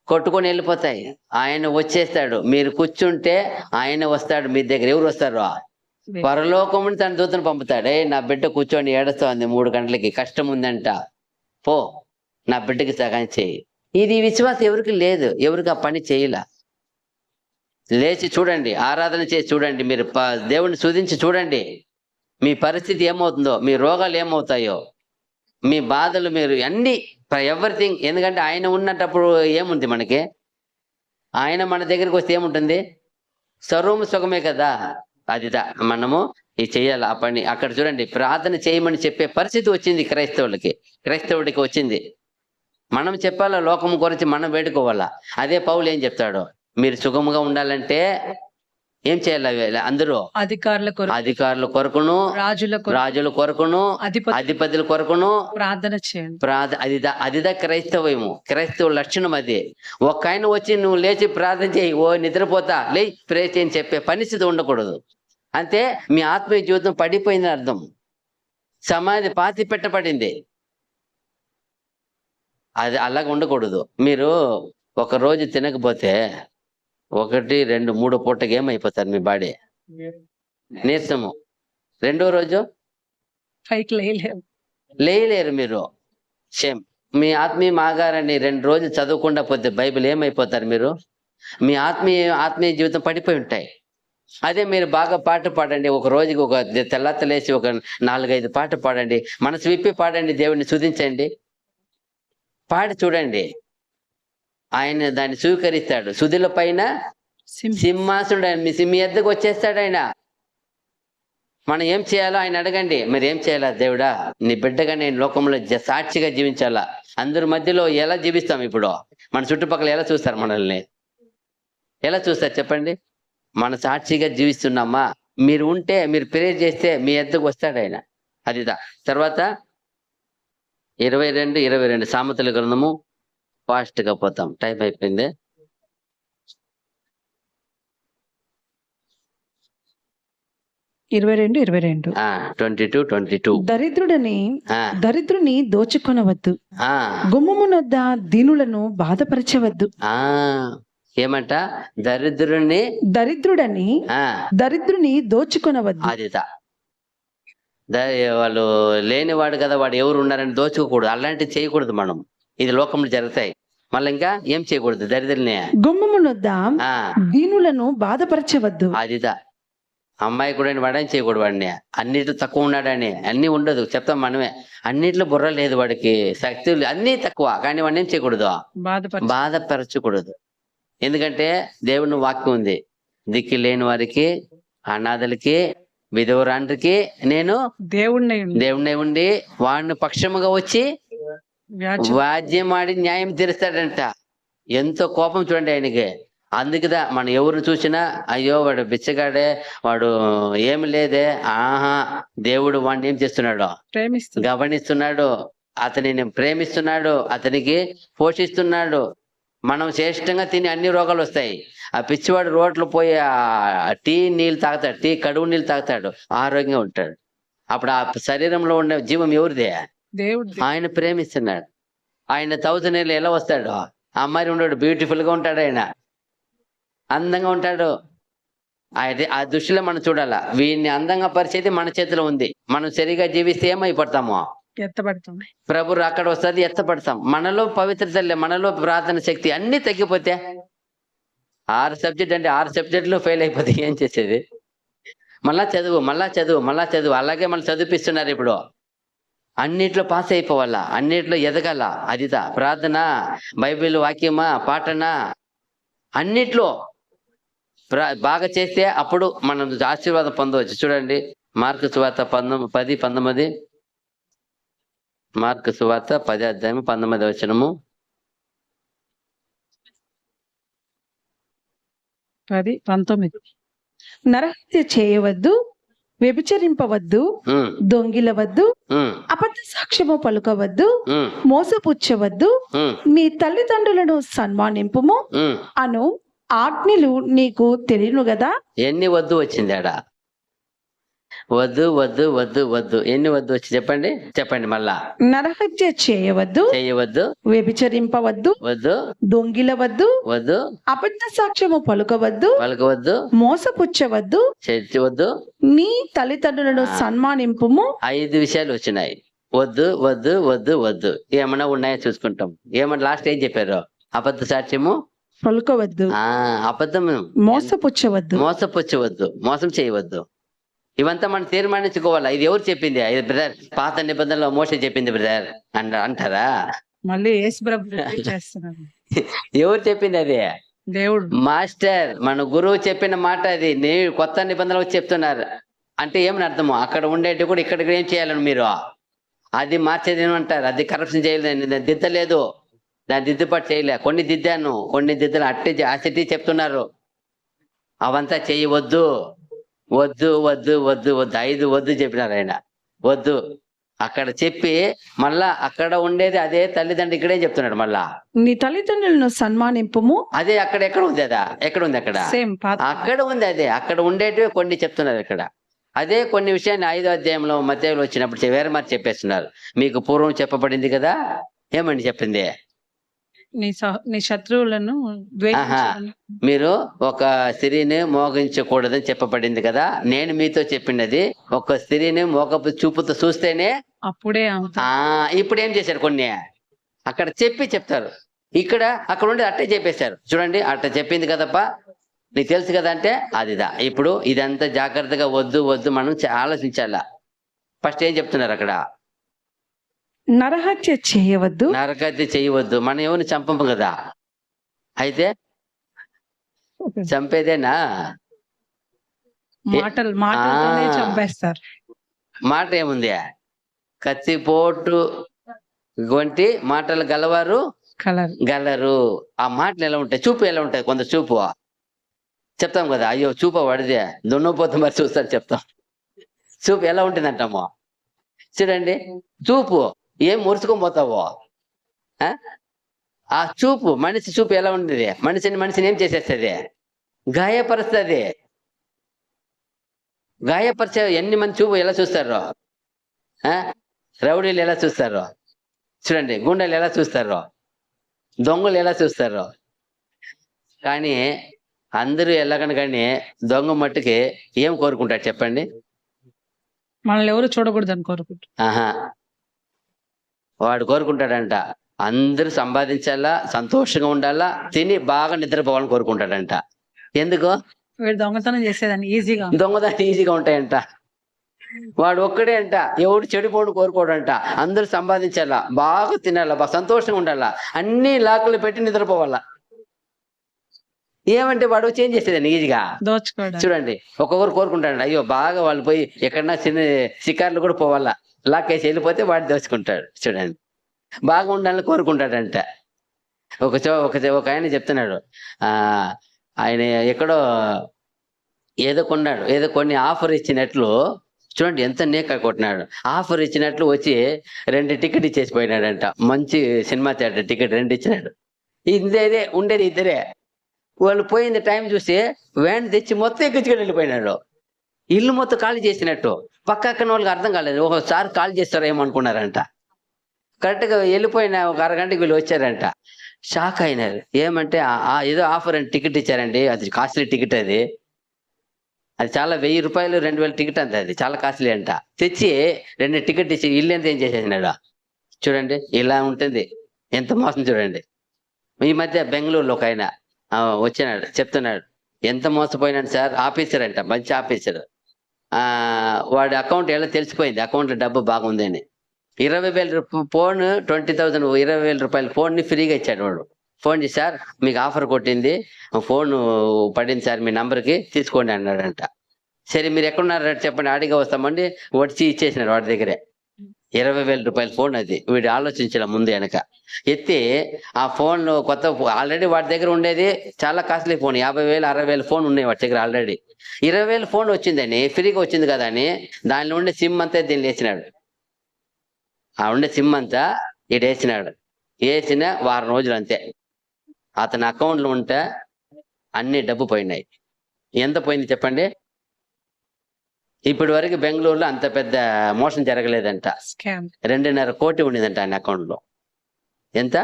[SPEAKER 1] కొట్టుకొని వెళ్ళిపోతాయి. ఆయన వచ్చేస్తాడు. మీరు కూర్చుంటే ఆయన వస్తాడు మీ దగ్గర. ఎవరు వస్తారు? పరలోకముని తన దూతను పంపుతాడే. నా బిడ్డ కూర్చొని ఏడుస్తోంది 3 గంటలకి, కష్టం ఉందంట, పో నా బిడ్డకి సహాయం చేయి. ఇది విశ్వాసం ఎవరికి లేదు, ఎవరికి ఆ పని చేయలే. లేచి చూడండి, ఆరాధన చేసి చూడండి, మీరు దేవుని స్తుతించి చూడండి. మీ పరిస్థితి ఏమవుతుందో, మీ రోగాలు ఏమవుతాయో, మీ బాధలు, మీరు అన్ని ఎవ్రీథింగ్. ఎందుకంటే ఆయన ఉన్నప్పుడు ఏముంది మనకి? ఆయన మన దగ్గరికి వస్తే ఏముంటుంది? సర్వము సుఖమే కదా. అదిదా మనము ఇది చెయ్యాలి ఆ పని. అక్కడ చూడండి, ప్రార్థన చేయమని చెప్పే పరిస్థితి వచ్చింది క్రైస్తవుడికి వచ్చింది. మనం చెప్పాలా, లోకం గురించి మనం వేడుకోవాలా. అదే పౌలు ఏం చెప్తాడు? మీరు సుఖముగా ఉండాలంటే ఏం చేయాలి? అందరూ అధికారుల కొరకును, రాజుల కొరకును, అధిపతుల కొరకును
[SPEAKER 2] ప్రార్థన చేయండి.
[SPEAKER 1] అదిదా క్రైస్తవ లక్షణం. అది ఒక ఆయన వచ్చి నువ్వు లేచి ప్రార్థన చేయి, నిద్రపోతా, లే ప్రే చేయని చెప్పే పరిస్థితి ఉండకూడదు. అంతే మీ ఆత్మీయ జీవితం పడిపోయిందని అర్థం. సమాధి పాతి పెట్టబడింది. అది అలాగ ఉండకూడదు. మీరు ఒక రోజు తినకపోతే 1, 2, 3 పూటకి ఏమైపోతారు? మీ బాడీ నీరసము. 2వ రోజు
[SPEAKER 2] పైకి
[SPEAKER 1] లేయలేరు మీరు. సేమ్ మీ ఆత్మీయ ఆగారని 2 రోజులు చదవకుండా పోతే బైబిల్ ఏమైపోతారు మీరు? మీ ఆత్మీయ జీవితం పడిపోయి ఉంటాయి. అదే మీరు బాగా పాట పాడండి, ఒక రోజుకి ఒక తెల్లాతలేసి ఒక 4-5 పాట పాడండి, మనసు విప్పి పాడండి, దేవుడిని స్తుతించండి, పాడి చూడండి. ఆయన దాన్ని స్వీకరిస్తాడు. సుధుల పైన సింహాసుడు ఆయన మీ ఎద్దకు వచ్చేస్తాడు ఆయన. మనం ఏం చేయాలో ఆయన అడగండి. మరి ఏం చేయాలా? దేవుడా, నీ బిడ్డగా నేను లోకంలో సాక్షిగా జీవించాలా. అందరి మధ్యలో ఎలా జీవిస్తాం? ఇప్పుడు మన చుట్టుపక్కల ఎలా చూస్తారు? మనల్ని ఎలా చూస్తారు చెప్పండి? మన సాక్షిగా జీవిస్తున్నామా? మీరు ఉంటే, మీరు ప్రేర్ చేస్తే మీ ఎద్దకు వస్తాడు ఆయన. అదిదా. తర్వాత 22 సామెతల గ్రంథము. ఫాస్ట్ గా పోతాం, టైం అయిపోయింది. 22.
[SPEAKER 3] దరిద్రుని దోచుకొనవద్దు, గుమ్మమునొద్ద దీనులను బాధపరచవద్దు.
[SPEAKER 1] ఏమంట? దరిద్రుని
[SPEAKER 3] దోచుకొనవద్దు.
[SPEAKER 1] అదిదా. వాళ్ళు లేనివాడు కదా, వాడు ఎవరు ఉన్నారని దోచుకోకూడదు. అలాంటివి చేయకూడదు మనం. ఇది లోకంలో జరుగుతాయి. మళ్ళీ ఇంకా ఏం చేయకూడదు? దరిద్రుల్ని
[SPEAKER 3] గుమ్మమునొద్ద దీనులను బాధపరచవద్దు.
[SPEAKER 1] అదిదా. అమ్మాయి కూడా వాడని చేయకూడదు. వాడిని అన్నిట్లో తక్కువ ఉన్నాడని, అన్ని ఉండదు చెప్తాం మనమే. అన్నిట్లో బుర్ర లేదు వాడికి, శక్తులు అన్ని తక్కువ, కానీ వాడిని ఏం చేయకూడదు? బాధపరచకూడదు. ఎందుకంటే దేవుని వాక్యం ఉంది, దిక్కు లేని వారికి, అనాథలకి, విధవరాండ్రికి నేను దేవుణ్ణి ఉండి వాడిని పక్షముగా వచ్చి వాద్యం ఆడి న్యాయం తీరుస్తాడంట. ఎంతో కోపం చూడండి ఆయనకి. అందుకుదా మనం ఎవరు చూసినా అయ్యో వాడు బిచ్చగాడే, వాడు ఏమి లేదే, దేవుడు వాడిని ఏం చేస్తున్నాడు? గమనిస్తున్నాడు, అతనిని ప్రేమిస్తున్నాడు, అతనికి పోషిస్తున్నాడు. మనం శ్రేష్టంగా తిని అన్ని రోగాలు వస్తాయి. ఆ పిచ్చివాడు రోడ్లు పోయి టీ నీళ్ళు తాగుతాడు, టీ కడువు నీళ్ళు తాగుతాడు, ఆరోగ్యంగా ఉంటాడు. అప్పుడు ఆ శరీరంలో ఉండే జీవం ఎవరిదే? ఆయన ప్రేమిస్తున్నాడు. ఆయన 1000 ఏళ్ళు ఎలా వస్తాడు? ఆ అమ్మాయి ఉన్నాడు, బ్యూటిఫుల్ గా ఉంటాడు, ఆయన అందంగా ఉంటాడు. ఆ దృష్టిలో మనం చూడాలా. వీడిని అందంగా పరిచేది మన చేతిలో ఉంది. మనం సరిగా జీవిస్తే ఏమైపడతామో?
[SPEAKER 2] ఎత్తపడతాం.
[SPEAKER 1] ప్రభు అక్కడ వస్తుంది, ఎత్తపడతాం. మనలో పవిత్రత, మనలో ప్రార్థన శక్తి అన్ని తగ్గిపోతే 6 సబ్జెక్ట్ అంటే 6 సబ్జెక్టులు ఫెయిల్ అయిపోతే ఏం చేసేది? మళ్ళా చదువు. అలాగే మనం చదివిపిస్తున్నారు ఇప్పుడు. అన్నిట్లో పాస్ అయిపోవాలా, అన్నిట్లో ఎదగాల. అదిదా ప్రార్థన, బైబిల్ వాక్యమా, పాటన, అన్నిట్లో బాగా చేస్తే అప్పుడు మనం ఆశీర్వాదం పొందవచ్చు. చూడండి మార్కు సువార్త 10:19. మార్కు సువార్త 10:19.
[SPEAKER 2] 10:19.
[SPEAKER 3] నరహత్య చేయవద్దు, వ్యభిచరింపవద్దు,
[SPEAKER 1] ఉమ్,
[SPEAKER 3] దొంగిలవద్దు,
[SPEAKER 1] ఉమ్,
[SPEAKER 3] అబద్ధ సాక్ష్యము పలుకవద్దు,
[SPEAKER 1] ఉమ్,
[SPEAKER 3] మోసపుచ్చవద్దు,
[SPEAKER 1] ఉమ్,
[SPEAKER 3] మీ తల్లిదండ్రులను సన్మానింపుము
[SPEAKER 1] ఉమ్.
[SPEAKER 3] అను ఆజ్ఞలు నీకు తెలియను గదా.
[SPEAKER 1] ఎన్ని వద్దు వచ్చింది ఆడ? వద్దు వద్దు వద్దు వద్దు. ఎన్ని వద్దు వచ్చి చెప్పండి, చెప్పండి మళ్ళా.
[SPEAKER 3] నరహత్య చేయవద్దు,
[SPEAKER 1] చేయవద్దు,
[SPEAKER 3] వ్యభిచరింపవద్దు,
[SPEAKER 1] వద్దు,
[SPEAKER 3] దొంగిలవద్దు,
[SPEAKER 1] వద్దు,
[SPEAKER 3] అబద్ధ సాక్ష్యము పలుకవద్దు,
[SPEAKER 1] పలకవద్దు,
[SPEAKER 3] మోసపుచ్చవద్దు,
[SPEAKER 1] చేయవద్దు.
[SPEAKER 3] నీ తల్లిదండ్రులను సన్మానింపుము.
[SPEAKER 1] 5 విషయాలు వచ్చినాయి. వద్దు వద్దు వద్దు వద్దు. ఏమన్నా ఉన్నాయో చూసుకుంటాం. ఏమన్నా లాస్ట్ ఏం చెప్పారు? అబద్ధ సాక్ష్యము
[SPEAKER 3] పలుకవద్దు,
[SPEAKER 1] అబద్ధం,
[SPEAKER 3] మోసపుచ్చవద్దు.
[SPEAKER 1] మోసపుచ్చవద్దు, మోసం చేయవద్దు. ఇవంతా మనం తీర్మానించుకోవాలా. ఇది ఎవరు చెప్పింది? ఇది బ్రదర్ పాత నిబంధనలో మోసే చెప్పింది బ్రదర్ అంటారా?
[SPEAKER 2] మళ్ళీ యేసు ప్రభు repeat చేస్తున్నారు.
[SPEAKER 1] ఎవరు చెప్పింది అది?
[SPEAKER 2] దేవుడు.
[SPEAKER 1] మాస్టర్, మన గురువు చెప్పిన మాట అది. కొత్త నిబంధనలు చెప్తున్నారు అంటే ఏమని అర్థము? అక్కడ ఉండేటి కూడా ఇక్కడ ఏం చేయాలని మీరు అది మార్చేది ఏమంటారు? అది కరప్షన్ చేయలేదు, దిద్దలేదు, దాన్ని దిద్దుబాటు చేయలే. కొన్ని దిద్దాను, కొన్ని దిద్దలు అట్టే ఆసక్తి చెప్తున్నారు. అవంతా చేయవద్దు, వద్దు వద్దు వద్దు వద్దు. 5 వద్దు చెప్పినారు ఆయన. వద్దు అక్కడ చెప్పి మళ్ళా అక్కడ ఉండేది అదే తల్లిదండ్రులు ఇక్కడే చెప్తున్నాడు. మళ్ళా
[SPEAKER 3] నీ తల్లిదండ్రులను సన్మానింపుము.
[SPEAKER 1] అదే అక్కడ ఎక్కడ ఉంది? అదా ఎక్కడ ఉంది? అక్కడ
[SPEAKER 2] సేమ్
[SPEAKER 1] అక్కడ ఉంది. అదే అక్కడ ఉండేటివి కొన్ని చెప్తున్నారు ఇక్కడ. అదే కొన్ని విషయాన్ని 5వ అధ్యాయంలో మత్తయిలో వచ్చినప్పుడు వేరే మరి చెప్పేస్తున్నారు. మీకు పూర్వం చెప్పబడింది కదా. ఏమని చెప్పింది?
[SPEAKER 2] నీ శత్రువులను ద్వేషించమని.
[SPEAKER 1] మీరు ఒక స్త్రీని మోగించకూడదని చెప్పబడింది కదా. నేను మీతో చెప్పినది, ఒక స్త్రీని మోగపు చూపుతో చూస్తేనే
[SPEAKER 2] అప్పుడే
[SPEAKER 1] ఇప్పుడు ఏం చేశారు? కొన్ని అక్కడ చెప్తారు, ఇక్కడ అక్కడ ఉండి అట్టే చెప్పేశారు. చూడండి, అట్ట చెప్పింది కదప్ప, నీకు తెలుసు కదా అంటే అదిదా. ఇప్పుడు ఇదంతా జాగ్రత్తగా వద్దు వద్దు మనం ఆలోచించాలా. ఫస్ట్ ఏం చెప్తున్నారు అక్కడ?
[SPEAKER 3] నరహత్య చేయవద్దు,
[SPEAKER 1] నరకహత్య చేయవద్దు. మనం ఎవరిని చంపము కదా, అయితే చంపేదేనా?
[SPEAKER 2] మాటలతోనే చంపేస్తారు.
[SPEAKER 1] మాట ఏముంది? కత్తిపోటు వంటి మాటలు గలవారు గలరు. ఆ మాటలు ఎలా ఉంటాయి? చూపు ఎలా ఉంటాయి? కొంత చూపు చెప్తాం కదా, అయ్యో చూపు పడిదే దున్నపోతే మరి చూస్తారు చెప్తాం. చూపు ఎలా ఉంటుంది అంటాము. చూడండి, చూపు ఏం మురుచుకొని పోతావో. ఆ చూపు, మనిషి చూపు ఎలా ఉంటుంది? మనిషిని ఏం చేసేస్తుంది? గాయపరుస్తుంది. గాయపరిచే ఎన్ని మంది చూపు ఎలా చూస్తారు? రౌడీలు ఎలా చూస్తారు చూడండి, గుండెలు ఎలా చూస్తారు, దొంగలు ఎలా చూస్తారు. కానీ అందరూ ఎలాగని కానీ దొంగ మట్టుకి ఏం కోరుకుంటాడు చెప్పండి?
[SPEAKER 2] మనల్ని ఎవరు చూడకూడదని కోరుకుంటారు.
[SPEAKER 1] వాడు కోరుకుంటాడంట అందరూ సంపాదించాలా, సంతోషంగా ఉండాలా, తిని బాగా నిద్రపోవాలని కోరుకుంటాడంట. ఎందుకు?
[SPEAKER 2] వీడు దొంగతనం చేసేదాన్ని
[SPEAKER 1] ఈజీగా ఉంటాయంట. వాడు ఒక్కడే అంట, ఎవడు చెడిపోడు కోరుకోడంట. అందరూ సంపాదించాలా, బాగా తినాలా, బాగా సంతోషంగా ఉండాలా, అన్ని లాకులు పెట్టి నిద్రపోవాలా. ఏమంటే వాడు చేంజ్ చేసేదాన్ని ఈజీగా
[SPEAKER 2] దోచుకోవడం.
[SPEAKER 1] చూడండి, ఒక్కొక్కరు కోరుకుంటాడు, అయ్యో బాగా వాళ్ళు పోయి ఎక్కడన్నా చిన్న షికార్లు కూడా పోవాలా, లాక్కేసి వెళ్ళిపోతే వాడు దోచుకుంటాడు. చూడండి, బాగా ఉండాలని కోరుకుంటాడంట. ఒక ఆయన చెప్తున్నాడు, ఆయన ఎక్కడో ఏదో కొన్నాడు, ఏదో కొన్ని ఆఫర్ ఇచ్చినట్లు. చూడండి ఎంత నేక కొట్టినాడు. ఆఫర్ ఇచ్చినట్లు వచ్చి 2 టికెట్ ఇచ్చేసి పోయినాడంట. మంచి సినిమా థియేటర్ టికెట్ 2 ఇచ్చినాడు. ఇదే ఉండేది ఇద్దరే. వాళ్ళు పోయింది టైం చూసి వ్యాన్ తెచ్చి మొత్తం ఎక్కించుకొని వెళ్ళిపోయినాడు. ఇల్లు మొత్తం ఖాళీ చేసినట్టు. పక్కన వాళ్ళకి అర్థం కాలేదు, ఒకసారి ఖాళీ చేస్తారో ఏమనుకున్నారంట. కరెక్ట్గా వెళ్ళిపోయిన ఒక అరగంటకి వీళ్ళు వచ్చారంట. షాక్ అయినారు. ఏమంటే ఏదో ఆఫర్ అని టికెట్ ఇచ్చారండి, అది కాస్ట్లీ టికెట్, అది చాలా 1000 రూపాయలు 2000 టికెట్ అంత, అది చాలా కాస్ట్లీ అంట. తెచ్చి 2 టికెట్ ఇచ్చి ఇల్లు ఎంత ఏం చేసేసినాడు. చూడండి ఇలా ఉంటుంది, ఎంత మోసం. చూడండి, ఈ మధ్య బెంగళూరులో ఒక ఆయన వచ్చినాడు, చెప్తున్నాడు ఎంత మోసపోయినాడు సార్. ఆఫీసర్ అంట, మంచి ఆఫీసర్. వాడి అకౌంట్ ఎలా తెలిసిపోయింది, అకౌంట్లో డబ్బు బాగుందని. 20,000 ఫోన్, 20,000 20,000 రూపాయల ఫోన్ని ఫ్రీగా ఇచ్చాడు వాడు. ఫోన్ చేసి, సార్ మీకు ఆఫర్ కొట్టింది, ఫోన్ పడింది సార్ మీ నంబర్కి, తీసుకోండి అన్నాడంట. సరే మీరు ఎక్కడున్నారంటే చెప్పండి, ఆడిగా వస్తామండి. వచ్చి ఇచ్చేసినాడు వాడి దగ్గరే. 20,000 రూపాయల ఫోన్ అది. వీడు ఆలోచించాల ముందు వెనక. ఎత్తి ఆ ఫోన్ కొత్త ఆల్రెడీ వాడి దగ్గర ఉండేది చాలా కాస్ట్లీ ఫోన్, 50,000 60,000 ఫోన్ ఉన్నాయి వాడి దగ్గర ఆల్రెడీ. 20,000 ఫోన్ వచ్చిందని, ఫ్రీగా వచ్చింది కదా అని దానిలో ఉండే సిమ్ అంతా దీన్ని వేసినాడు. ఆ ఉండే సిమ్ అంతా ఇటు వేసినాడు. వేసిన వారం రోజులు అంతే అతని అకౌంట్లో ఉంటే అన్ని డబ్బు పోయినాయి. ఎంత పోయింది చెప్పండి? ఇప్పటి వరకు బెంగళూరులో అంత పెద్ద మోసం జరగలేదంట.
[SPEAKER 2] స్కామ్.
[SPEAKER 1] 2.5 కోటి ఉండిందంట ఆయన అకౌంట్ లో. ఎంత?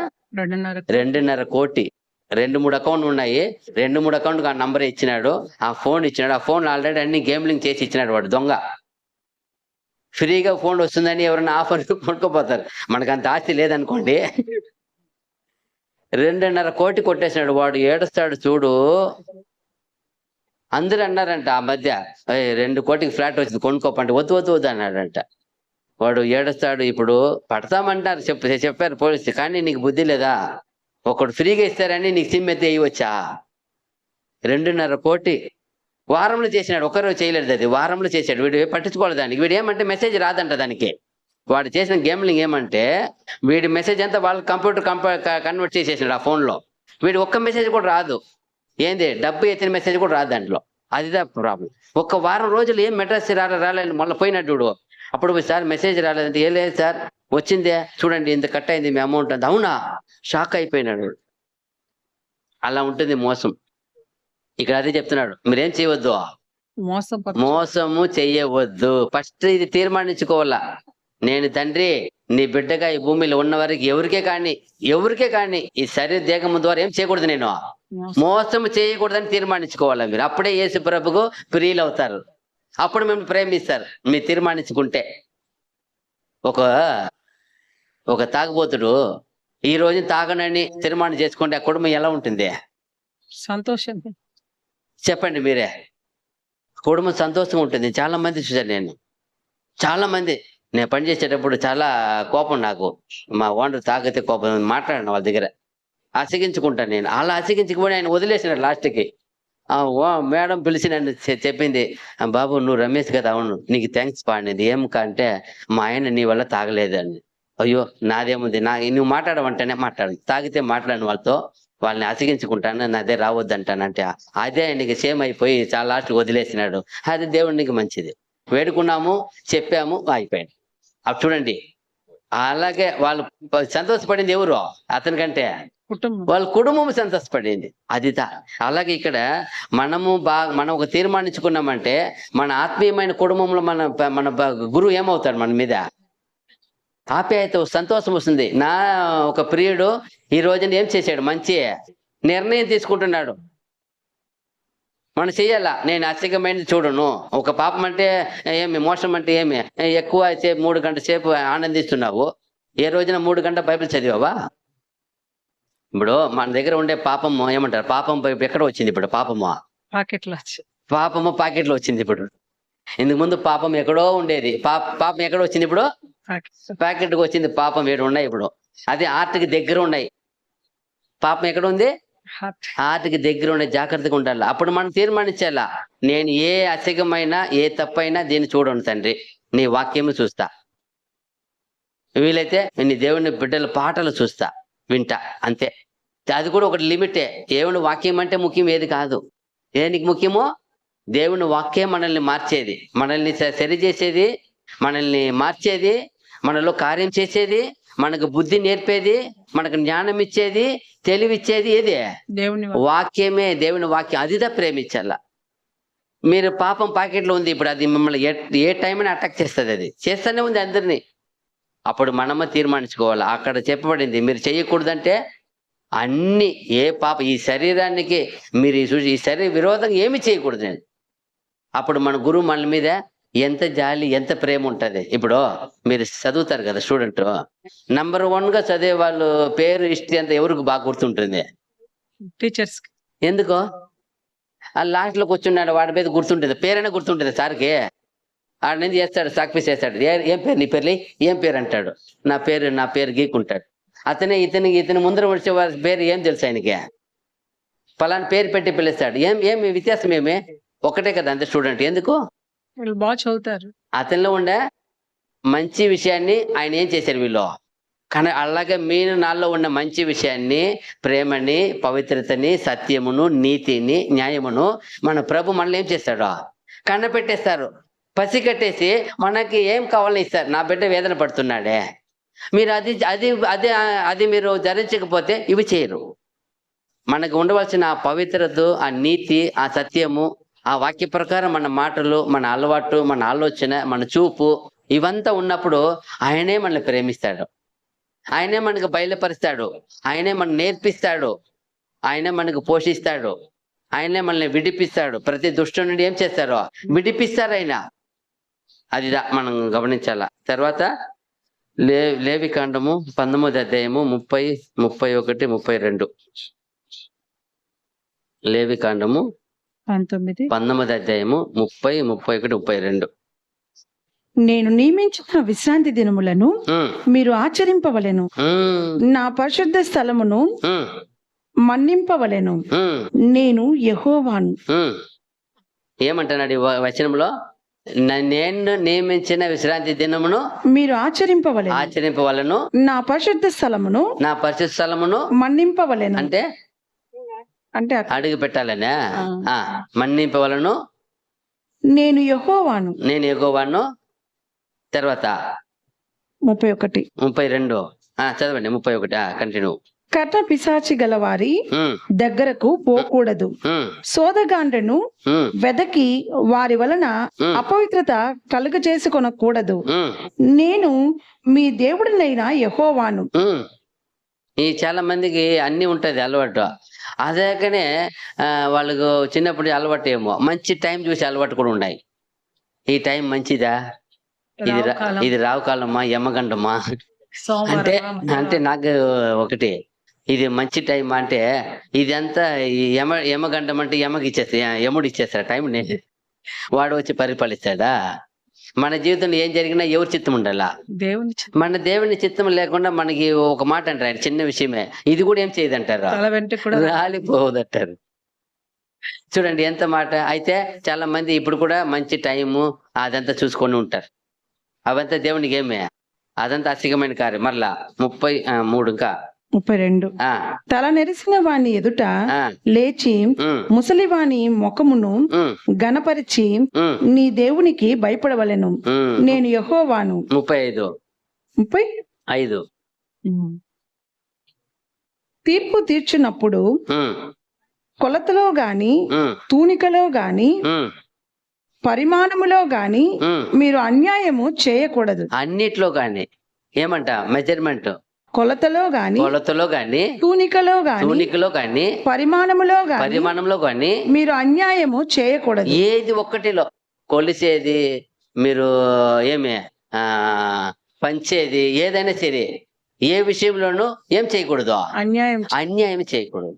[SPEAKER 1] 2.5 కోటి. 2-3 అకౌంట్లు ఉన్నాయి. 2-3 అకౌంట్ ఆ నంబర్ ఇచ్చినాడు, ఆ ఫోన్ ఇచ్చినాడు. ఆ ఫోన్ ఆల్రెడీ అన్ని గేమ్లింగ్ చేసి ఇచ్చినాడు వాడు దొంగ. ఫ్రీగా ఫోన్ వస్తుందని ఎవరైనా ఆఫర్ కొనుక్కోపోతారు. మనకు అంత ఆస్తి లేదనుకోండి. 2.5 కోటి కొట్టేసినాడు వాడు. ఏడుస్తాడు చూడు. అందరూ అన్నారంట ఆ మధ్య, 2 కోటికి ఫ్లాట్ వచ్చింది కొనుక్కోపండి, వద్దు వద్దు వద్దు అన్నాడంట. వాడు ఏడుస్తాడు. ఇప్పుడు పడతామంటారు, చెప్పారు పోలీసు, కానీ నీకు బుద్ధి లేదా? ఒకడు ఫ్రీగా ఇస్తారని నీకు సిమ్ ఎత్తే ఇవ్వచ్చా? 2.5 కోటి వారంలో చేసినాడు. ఒకరోజు చేయలేదు, అది వారంలో చేశాడు. వీడు పట్టించుకోవాలి దానికి. వీడు ఏమంటే మెసేజ్ రాదంట దానికి. వాడు చేసిన గేమ్లింగ్ ఏమంటే వీడి మెసేజ్ అంతా వాళ్ళ కంప్యూటర్ కన్వర్ట్ చేసేసినాడు ఆ ఫోన్లో. వీడు ఒక్క మెసేజ్ కూడా రాదు. ఏంది డబ్బు ఎత్తిన మెసేజ్ కూడా రాదు దాంట్లో. అదిదా ప్రాబ్లం. ఒక్క వారం రోజులు ఏం మెడ్రాస్ రాలేదు, మళ్ళీ పోయినట్టు చూడు. అప్పుడు సార్ మెసేజ్ రాలేదంటే, ఏ లేదు సార్ వచ్చిందే చూడండి ఇంత కట్ అయింది మీ అమౌంట్ అంత. అవునా? షాక్ అయిపోయినాడు. అలా ఉంటుంది మోసం. ఇక్కడ అదే చెప్తున్నాడు, మీరేం చేయవద్దు, మోసము చెయ్యవద్దు. ఫస్ట్ ఇది తీర్మానించుకోవాలా. నేను తండ్రి నీ బిడ్డగా ఈ భూమిలో ఉన్న వరకు ఎవరికే కానీ ఈ శరీర దేహము ద్వారా ఏం చేయకూడదు, నేను మోసము చేయకూడదని తీర్మానించుకోవాలా మీరు. అప్పుడే యేసు ప్రభుకు ప్రియులు అవుతారు. అప్పుడు మిమ్మల్ని ప్రేమిస్తారు మీరు తీర్మానించుకుంటే. ఒక తాగుబోతుడు ఈ రోజు తాగనని తీర్మానం చేసుకుంటే ఆ కుటుంబం ఎలా ఉంటుంది?
[SPEAKER 2] సంతోషం.
[SPEAKER 1] చెప్పండి మీరే. కుటుంబం సంతోషంగా ఉంటుంది. చాలా మంది చూశాను నేను. చాలా మంది నేను పనిచేసేటప్పుడు చాలా కోపం నాకు. మా ఓనర్ తాగితే కోపం, మాట్లాడిన వాళ్ళ దగ్గర అసగించుకుంటాను నేను. అలా అసగించుకుని ఆయన వదిలేసినాడు లాస్ట్కి. మేడం పిలిచి నన్ను చెప్పింది, బాబు నువ్వు రమేష్ కదా? అవును. నీకు థ్యాంక్స్ పాడినది ఏం కంటే మా ఆయన నీ వల్ల తాగలేదండి. అయ్యో నాదేముంది, నువ్వు మాట్లాడమంటేనే మాట్లాడు, తాగితే మాట్లాడిన వాళ్ళని అసగించుకుంటాను, నాదే రావద్దంటానంటే అదే ఆయనకి సేమ్ అయిపోయి చాలా లాస్ట్ వదిలేసినాడు. అది దేవుడికి మంచిది. వేడుకున్నాము, చెప్పాము, అయిపోయాడు. అప్పుడు చూడండి, అలాగే వాళ్ళు సంతోషపడింది ఎవరు? అతనికంటే వాళ్ళ కుటుంబం సంతోషపడింది. అదిదా. అలాగే ఇక్కడ మనం ఒక తీర్మానించుకున్నామంటే మన ఆత్మీయమైన కుటుంబంలో మన గురువు ఏమవుతాడు? మన మీద ఆప్యాయత, సంతోషం వస్తుంది. నా ఒక ప్రియుడు ఈ రోజున ఏం చేశాడు? మంచి నిర్ణయం తీసుకుంటున్నాడు. మనం చెయ్యాలా. నేను అసిగమైనది చూడను. ఒక పాపం అంటే ఏమి, మోసం అంటే ఏమి, ఎక్కువ సేపు 3 గంటల సేపు ఆనందిస్తున్నావు. ఏ రోజున 3 గంటల బైబిల్ చదివావా? ఇప్పుడు మన దగ్గర ఉండే పాపము ఏమంటారు? పాపం ఎక్కడ వచ్చింది ఇప్పుడు? పాపము పాకెట్లో వచ్చింది ఇప్పుడు. ఇందుకు ముందు పాపం ఎక్కడో ఉండేది. పాపం ఎక్కడ వచ్చింది ఇప్పుడు? ప్యాకెట్కి వచ్చింది. పాపం 7 ఉన్నాయి ఇప్పుడు. అది హార్ట్కి దగ్గర ఉన్నాయి. పాపం ఎక్కడ ఉంది? హార్ట్కి దగ్గర ఉండే. జాగ్రత్తగా ఉండాలి. అప్పుడు మనం తీర్మానించాలా, నేను ఏ అసిగమైనా ఏ తప్పైనా దీన్ని చూడను తండ్రి, నీ వాక్యము చూస్తా, వీలైతే నీ దేవుని బిడ్డల పాటలు చూస్తా, వింటా, అంతే. అది కూడా ఒకటి లిమిటే. దేవుని వాక్యం అంటే ముఖ్యం ఏది కాదు. దేనికి ముఖ్యమో? దేవుని వాక్యం మనల్ని మార్చేది, మనల్ని సరిచేసేది, మనల్ని మార్చేది, మనలో కార్యం చేసేది, మనకు బుద్ధి నేర్పేది, మనకు జ్ఞానం ఇచ్చేది, తెలివిచ్చేది ఏది? దేవుని వాక్యమే. దేవుని వాక్యం. అదిదా ప్రేమించాల. మీరు పాపం పాకెట్లో ఉంది ఇప్పుడు, అది మిమ్మల్ని ఏ టైం అటాక్ చేస్తుంది. అది చేస్తూనే ఉంది అందరినీ. అప్పుడు మనమే తీర్మానించుకోవాలి. అక్కడ చెప్పబడింది మీరు చేయకూడదంటే అన్ని, ఏ పాప ఈ శరీరానికి మీరు ఈ శరీర విరోధంగా ఏమి చేయకూడదు. అప్పుడు మన గురువు మన మీద ఎంత జాలి, ఎంత ప్రేమ ఉంటుంది. ఇప్పుడు మీరు చదువుతారు కదా స్టూడెంట్, నంబర్ 1గా చదివే వాళ్ళు పేరు హిస్టరీ అంతా ఎవరికి బాగా గుర్తుంటుంది?
[SPEAKER 2] టీచర్స్. ఎందుకో?
[SPEAKER 1] ఆ లాస్ట్ లో కూర్చున్నాడు, వాడి మీద గుర్తుంటుంది, పేరైనా గుర్తుంటుంది సార్కి. ఆడ నుంచి చేస్తాడు, సాక్పీస్ చేస్తాడు. ఏం పేరు నీ పేర్లి? ఏం పేరు అంటాడు. నా పేరు గీకుంటాడు. ఇతని ముందర వచ్చే వారి పేరు ఏం తెలుసు ఆయనకి? పలానా పేరు పెట్టి పిలుస్తాడు. ఏమి వ్యత్యాసం? ఏమి ఒకటే కదా అంతే స్టూడెంట్. ఎందుకు?
[SPEAKER 2] బాగా చదువుతారు.
[SPEAKER 1] అతనిలో ఉండే మంచి విషయాన్ని ఆయన ఏం చేశారు వీళ్ళు, కానీ అలాగే మీరు నాలో ఉన్న మంచి విషయాన్ని, ప్రేమని, పవిత్రతని, సత్యమును, నీతిని, న్యాయమును మన ప్రభు మనల్ని ఏం చేస్తాడు, కన్నపెట్టేస్తారు. పసిగట్టేసి మనకి ఏం కావాలని ఇస్తారు. నా బిడ్డ వేదన పడుతున్నాడే, మీరు అది అది అది అది మీరు ధరించకపోతే ఇవి చేయరు. మనకు ఉండవలసిన ఆ పవిత్రత, ఆ నీతి, ఆ సత్యము, ఆ వాక్య ప్రకారం మన మాటలు, మన అలవాటు, మన ఆలోచన, మన చూపు ఇవంతా ఉన్నప్పుడు ఆయనే మనల్ని ప్రేమిస్తాడు. ఆయనే మనకు బయలుపరుస్తాడు. ఆయనే మనకు నేర్పిస్తాడు. ఆయనే మనకు పోషిస్తాడు. ఆయనే మనల్ని విడిపిస్తాడు. ప్రతి దుష్టు నుండి ఏం చేస్తారో విడిపిస్తారు ఆయన. అది మనం గమనించాల. తర్వాత లేవి కాండము 19వ అధ్యాయము 30, 31, 32. లేవి కాండము 19వ అధ్యాయము 30, 31, 32.
[SPEAKER 3] నేను నియమించిన విశ్రాంతి దినములను మీరు ఆచరింపవలెను. నా పరిశుద్ధ స్థలమును మన్నింపవలెను. నేను యెహోవాను.
[SPEAKER 1] ఏమంటున్నాడు ఈ వచనంలో? నేను నియమించిన విశ్రాంతి దినమును మీరు ఆచరింపవలను. నా పరిశుద్ధ స్థలమును
[SPEAKER 3] మన్నింపవలెను.
[SPEAKER 1] అంటే
[SPEAKER 3] అంటే
[SPEAKER 1] అడుగు పెట్టాలనే మన్నింపవలను.
[SPEAKER 3] నేను యెహోవాను.
[SPEAKER 1] తర్వాత
[SPEAKER 3] 31,
[SPEAKER 1] 32 చదవండి. 31 కంటిన్యూ.
[SPEAKER 3] కర్ణ పిశాచి గలవారి దగ్గరకు పోకూడదు. సోదగాండ్రను వెదకి వారి వలన అపవిత్రత కలుగజేసుకొనకూడదు. నేను మీ దేవుడినైన యెహోవాను.
[SPEAKER 1] ఈ చాలా మందికి అన్ని ఉంటది అలవాటు. అదేకనే వాళ్ళకు చిన్నప్పుడు అలవాటు ఏమో మంచి టైం చూసి అలవాటు కూడా ఉన్నాయి. ఈ టైం మంచిదా, ఇది రావు కాలమా, యమగండమా అంటే నాకు ఒకటి, ఇది మంచి టైం అంటే ఇదంతా యమగండం అంటే యముడు ఇచ్చేస్తాడు టైంని. వాడు వచ్చి పరిపాలిస్తాడా? మన జీవితంలో ఏం జరిగినా ఎవరి చిత్తం ఉండాలా? మన దేవుని చిత్తం లేకుండా మనకి ఒక మాట అంటారు, ఆయన చిన్న విషయమే ఇది కూడా ఏం చేయదంటారు, రాలిపోవద్దంటారు. చూడండి ఎంత మాట. అయితే చాలా మంది ఇప్పుడు కూడా మంచి టైము అదంతా చూసుకొని ఉంటారు. అవంతా దేవునికి ఏమే, అదంతా అసిగమైన కార్యం. మరలా 33 ఇంకా
[SPEAKER 3] 32. తల నెరిసిన వాని ఎదుట లేచి ముసలివాని ముఖమును గణపరిచి నీ దేవునికి భయపడవలెను. నేను యెహోవాను.
[SPEAKER 1] 35.
[SPEAKER 3] తీర్పు తీర్చున్నప్పుడు కొలతలో గాని, తూనికలో గాని, పరిమాణములో గాని మీరు అన్యాయము చేయకూడదు.
[SPEAKER 1] అన్నిట్లో గాని ఏమంట, మెజర్మెంట్
[SPEAKER 3] కొలతలో గాని, తూనికలో గాని, పరిమాణంలో గాని మీరు అన్యాయము చేయకూడదు.
[SPEAKER 1] ఏది ఒక్కటిలో కొలిసేది, మీరు ఏమి పంచేది ఏదైనా సరే, ఏ విషయంలోనూ ఏం చేయకూడదు, అన్యాయం చేయకూడదు.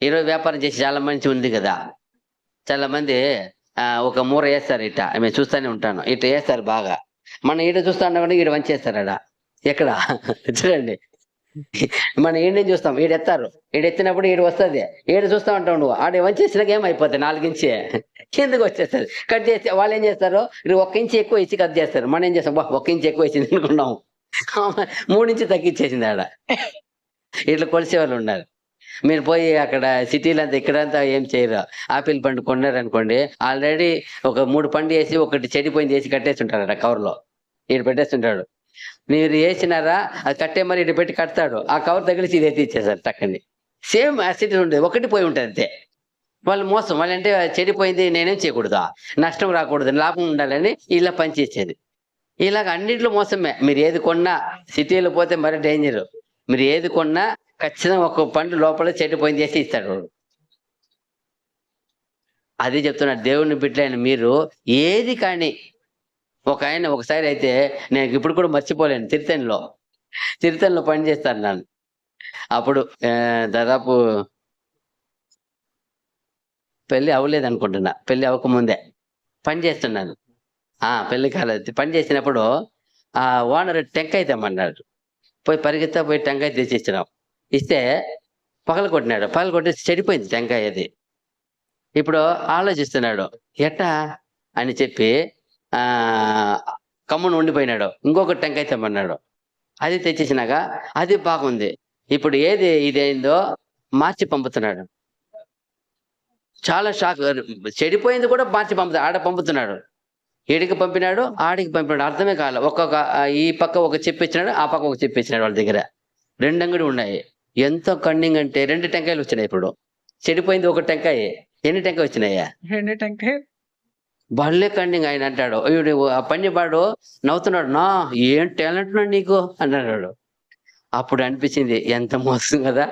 [SPEAKER 1] ఈరోజు వ్యాపారం చేసి చాలా మంచి ఉంది కదా, చాలా మంది ఒక మూర వేస్తారు. ఇట్ట మేము చూస్తూనే ఉంటాను, ఇట్లా వేస్తారు బాగా. మనం ఈడ చూస్తా ఉన్నా కూడా ఈడ వంచేస్తారు. ఎక్కడ చూడండి, మనం ఈడనే చూస్తాం, ఈడెత్తారు, ఈడెత్తినప్పుడు ఈడ వస్తుంది, ఈడ చూస్తా ఉంటావు నువ్వు. ఆడ వంచేసినాక ఏమైపోతాయి, 4 ఇంచి కిందకు వచ్చేస్తుంది. కట్ చేస్తే వాళ్ళు ఏం చేస్తారు, 1 ఇంచి ఎక్కువ ఇచ్చి కట్ చేస్తారు. మనం ఏం చేస్తాం, 1 ఇంచి ఎక్కువ ఇచ్చింది అనుకున్నాము, 3 ఇంచి తగ్గించేసింది. ఆడ ఇట్లా కొలిసే వాళ్ళు ఉన్నారు. మీరు పోయి అక్కడ సిటీలో అంతా ఇక్కడంతా ఏం చేయరు. ఆపిల్ పండు కొన్నారనుకోండి, ఆల్రెడీ ఒక 3 పండు వేసి ఒకటి చెడిపోయింది వేసి కట్టేస్తుంటారు అక్కడ కవర్లో, ఇటు పెట్టేస్తుంటాడు. మీరు వేసినారా అది కట్టే మరి ఇటు పెట్టి కడతాడు, ఆ కవర్ తగిలిసి ఇది ఎత్తి ఇచ్చేసారు టక్కని. సేమ్ యాసిటీ ఉంటుంది, ఒకటి పోయి ఉంటుంది అంతే. వాళ్ళు మోసం, వాళ్ళంటే చెడిపోయింది నేనేం చేయకూడదు, నష్టం రాకూడదు, లాభం ఉండాలని ఇలా పనిచేసేది. ఇలాగ అన్నింటిలో మోసమే. మీరు ఏది కొన్నా, సిటీలో పోతే మరి డేంజర్. మీరు ఏది కొన్నా ఖచ్చితంగా ఒక పండు లోపల చెడిపోయింది చేసి ఇస్తాడు. అది చెప్తున్నాడు దేవుని బిడ్డలైన మీరు ఏది కానీ. ఒక ఆయన ఒకసారి అయితే, నేను ఇప్పుడు కూడా మర్చిపోలేను, తిరుతన్లో పని చేస్తాను నన్ను. అప్పుడు దాదాపు పెళ్ళి అవ్వలేదు అనుకుంటున్నా, పెళ్ళి అవ్వకముందే పని చేస్తున్నాను. పెళ్ళి కాలేదు. పని చేసినప్పుడు ఆ ఓనర్ టెంకాయ తెమ్మన్నాడు. పోయి పరిగెత్తా పోయి టెంకాయ తెచ్చిచ్చినాం. ఇస్తే పగల కొట్టి చెడిపోయింది టెంకాయ. అది ఇప్పుడు ఆలోచిస్తున్నాడు ఎట్టా అని చెప్పి కమ్మును ఉండిపోయినాడు. ఇంకొక టెంకాయ తెమ్మన్నాడు. అది తెచ్చేసినాక అది బాగుంది. ఇప్పుడు ఏది ఇదేందో మార్చి పంపుతున్నాడు. చాలా షాక్. చెడిపోయింది కూడా మార్చి ఆడ పంపుతున్నాడు. ఈడికి పంపినాడు, ఆడికి పంపినాడు. అర్థమే కాలే. ఒక్కొక్క ఈ పక్క ఒక చెప్పు ఇచ్చినాడు, ఆ పక్క ఒక చెప్పు ఇచ్చినాడు. వాళ్ళ దగ్గర 2 అంగడి ఉన్నాయి. ఎంతో కన్నింగ్ అంటే 2 టెంకాయలు వచ్చినాయి. ఇప్పుడు చెడిపోయింది ఒక టెంకాయ. ఎన్ని టెంకాయ వచ్చినాయా?
[SPEAKER 2] 2 టెంకాయ.
[SPEAKER 1] భలే కన్నింగ్. ఆయన అంటాడు, ఆ పనివాడు నవ్వుతున్నాడు. నా ఏం టాలెంట్ నీకు అన్నాడు. అప్పుడు అనిపించింది ఎంత మోసం కదా.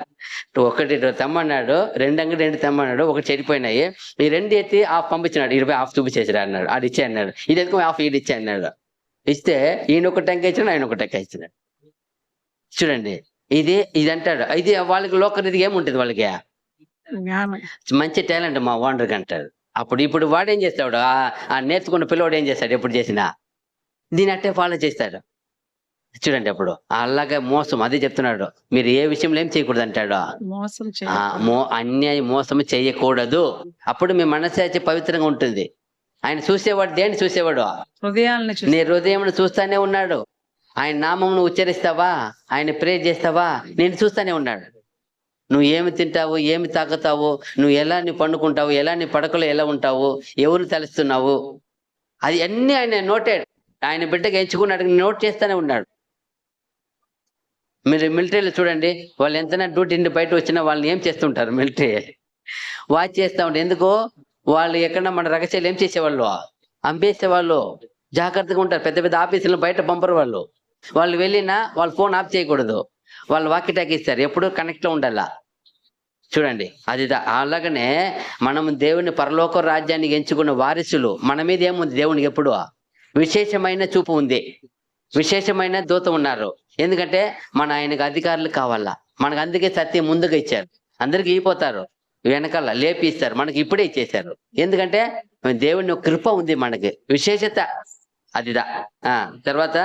[SPEAKER 1] ఒకటి తెమ్మన్నాడు, 2 అంగడి 2 తెమ్మన్నాడు, ఒకటి చెడిపోయినాయి. ఈ 2 ఎత్తి హాఫ్ పంపించినాడు. 20 హాఫ్ చూపించేసాడు అన్నాడు. ఆడు ఇచ్చే అన్నాడు. ఇది ఎత్తుకో హాఫ్ ఈడు ఇచ్చే అన్నాడు. ఇస్తే ఈయన ఒక టెంకాయ ఇచ్చినాడు, ఆయన ఒక టెంకాయ ఇచ్చినాడు. చూడండి, ఇది అంటాడు. ఇది వాళ్ళకి లోకరీతి ఏముంటుంది, వాళ్ళకి మంచి టాలెంట్ మా ఓనర్కి అంటాడు. ఇప్పుడు వాడు ఏం చేస్తాడు? ఆ నేర్చుకున్న పిల్లవాడు ఏం చేస్తాడు? ఎప్పుడు చేసినా దీని అట్టే ఫాలో చేస్తాడు. చూడండి, అప్పుడు అలాగే మోసం. అదే చెప్తున్నాడు, మీరు ఏ విషయంలో ఏం చేయకూడదు అంటాడు. అన్యాయం మోసం చేయకూడదు. అప్పుడు మీ మనసు పవిత్రంగా ఉంటుంది. ఆయన చూసేవాడు దేన్ని చూసేవాడు? నీ హృదయం చూస్తానే ఉన్నాడు. ఆయన నామం ఉచ్చరిస్తావా, ఆయన ప్రే చేస్తావా, నేను చూస్తానే ఉన్నాడు. నువ్వు ఏమి తింటావు, ఏమి తాగుతావు, నువ్వు ఎలా నీ పండుకుంటావు, ఎలా నీ పడకలో ఎలా ఉంటావు, ఎవరు తలుస్తున్నావు, అది అన్ని ఆయన నోటెడ్. ఆయన బిడ్డగా ఎంచుకున్నాడు, నోట్ చేస్తానే ఉన్నాడు. మీరు మిలిటరీలో చూడండి, వాళ్ళు ఎంతైనా డ్యూటీ నుండి బయట వచ్చినా వాళ్ళని ఏం చేస్తుంటారు? మిలిటరీ వాచ్ చేస్తూ ఉంటారు. ఎందుకో వాళ్ళు ఎక్కడ మన రహస్యాలు ఏం చేసేవాళ్ళు? అంపేసేవాళ్ళు. జాగ్రత్తగా ఉంటారు. పెద్ద పెద్ద ఆఫీసులు బయట పంపరు వాళ్ళు. వాళ్ళు వెళ్ళినా వాళ్ళు ఫోన్ ఆఫ్ చేయకూడదు. వాళ్ళు వాకి టాకి ఇస్తారు, ఎప్పుడు కనెక్ట్లో ఉండాలా. చూడండి, అది అలాగనే మనం దేవుని పరలోక రాజ్యానికి ఎంచుకున్న వారసులు. మన మీద ఏముంది? దేవునికి ఎప్పుడు విశేషమైన చూపు ఉంది, విశేషమైన దూత ఉన్నారు. ఎందుకంటే ఆయనకు అధికారులు కావాలా. మనకు అందుకే సత్యం ముందుగా ఇచ్చారు. అందరికి ఇవ్వపోతారు, వెనకాల లేపి ఇస్తారు. మనకి ఇప్పుడే ఇచ్చేసారు. ఎందుకంటే దేవుని కృప ఉంది, మనకి విశేషత అదిదా. తర్వాత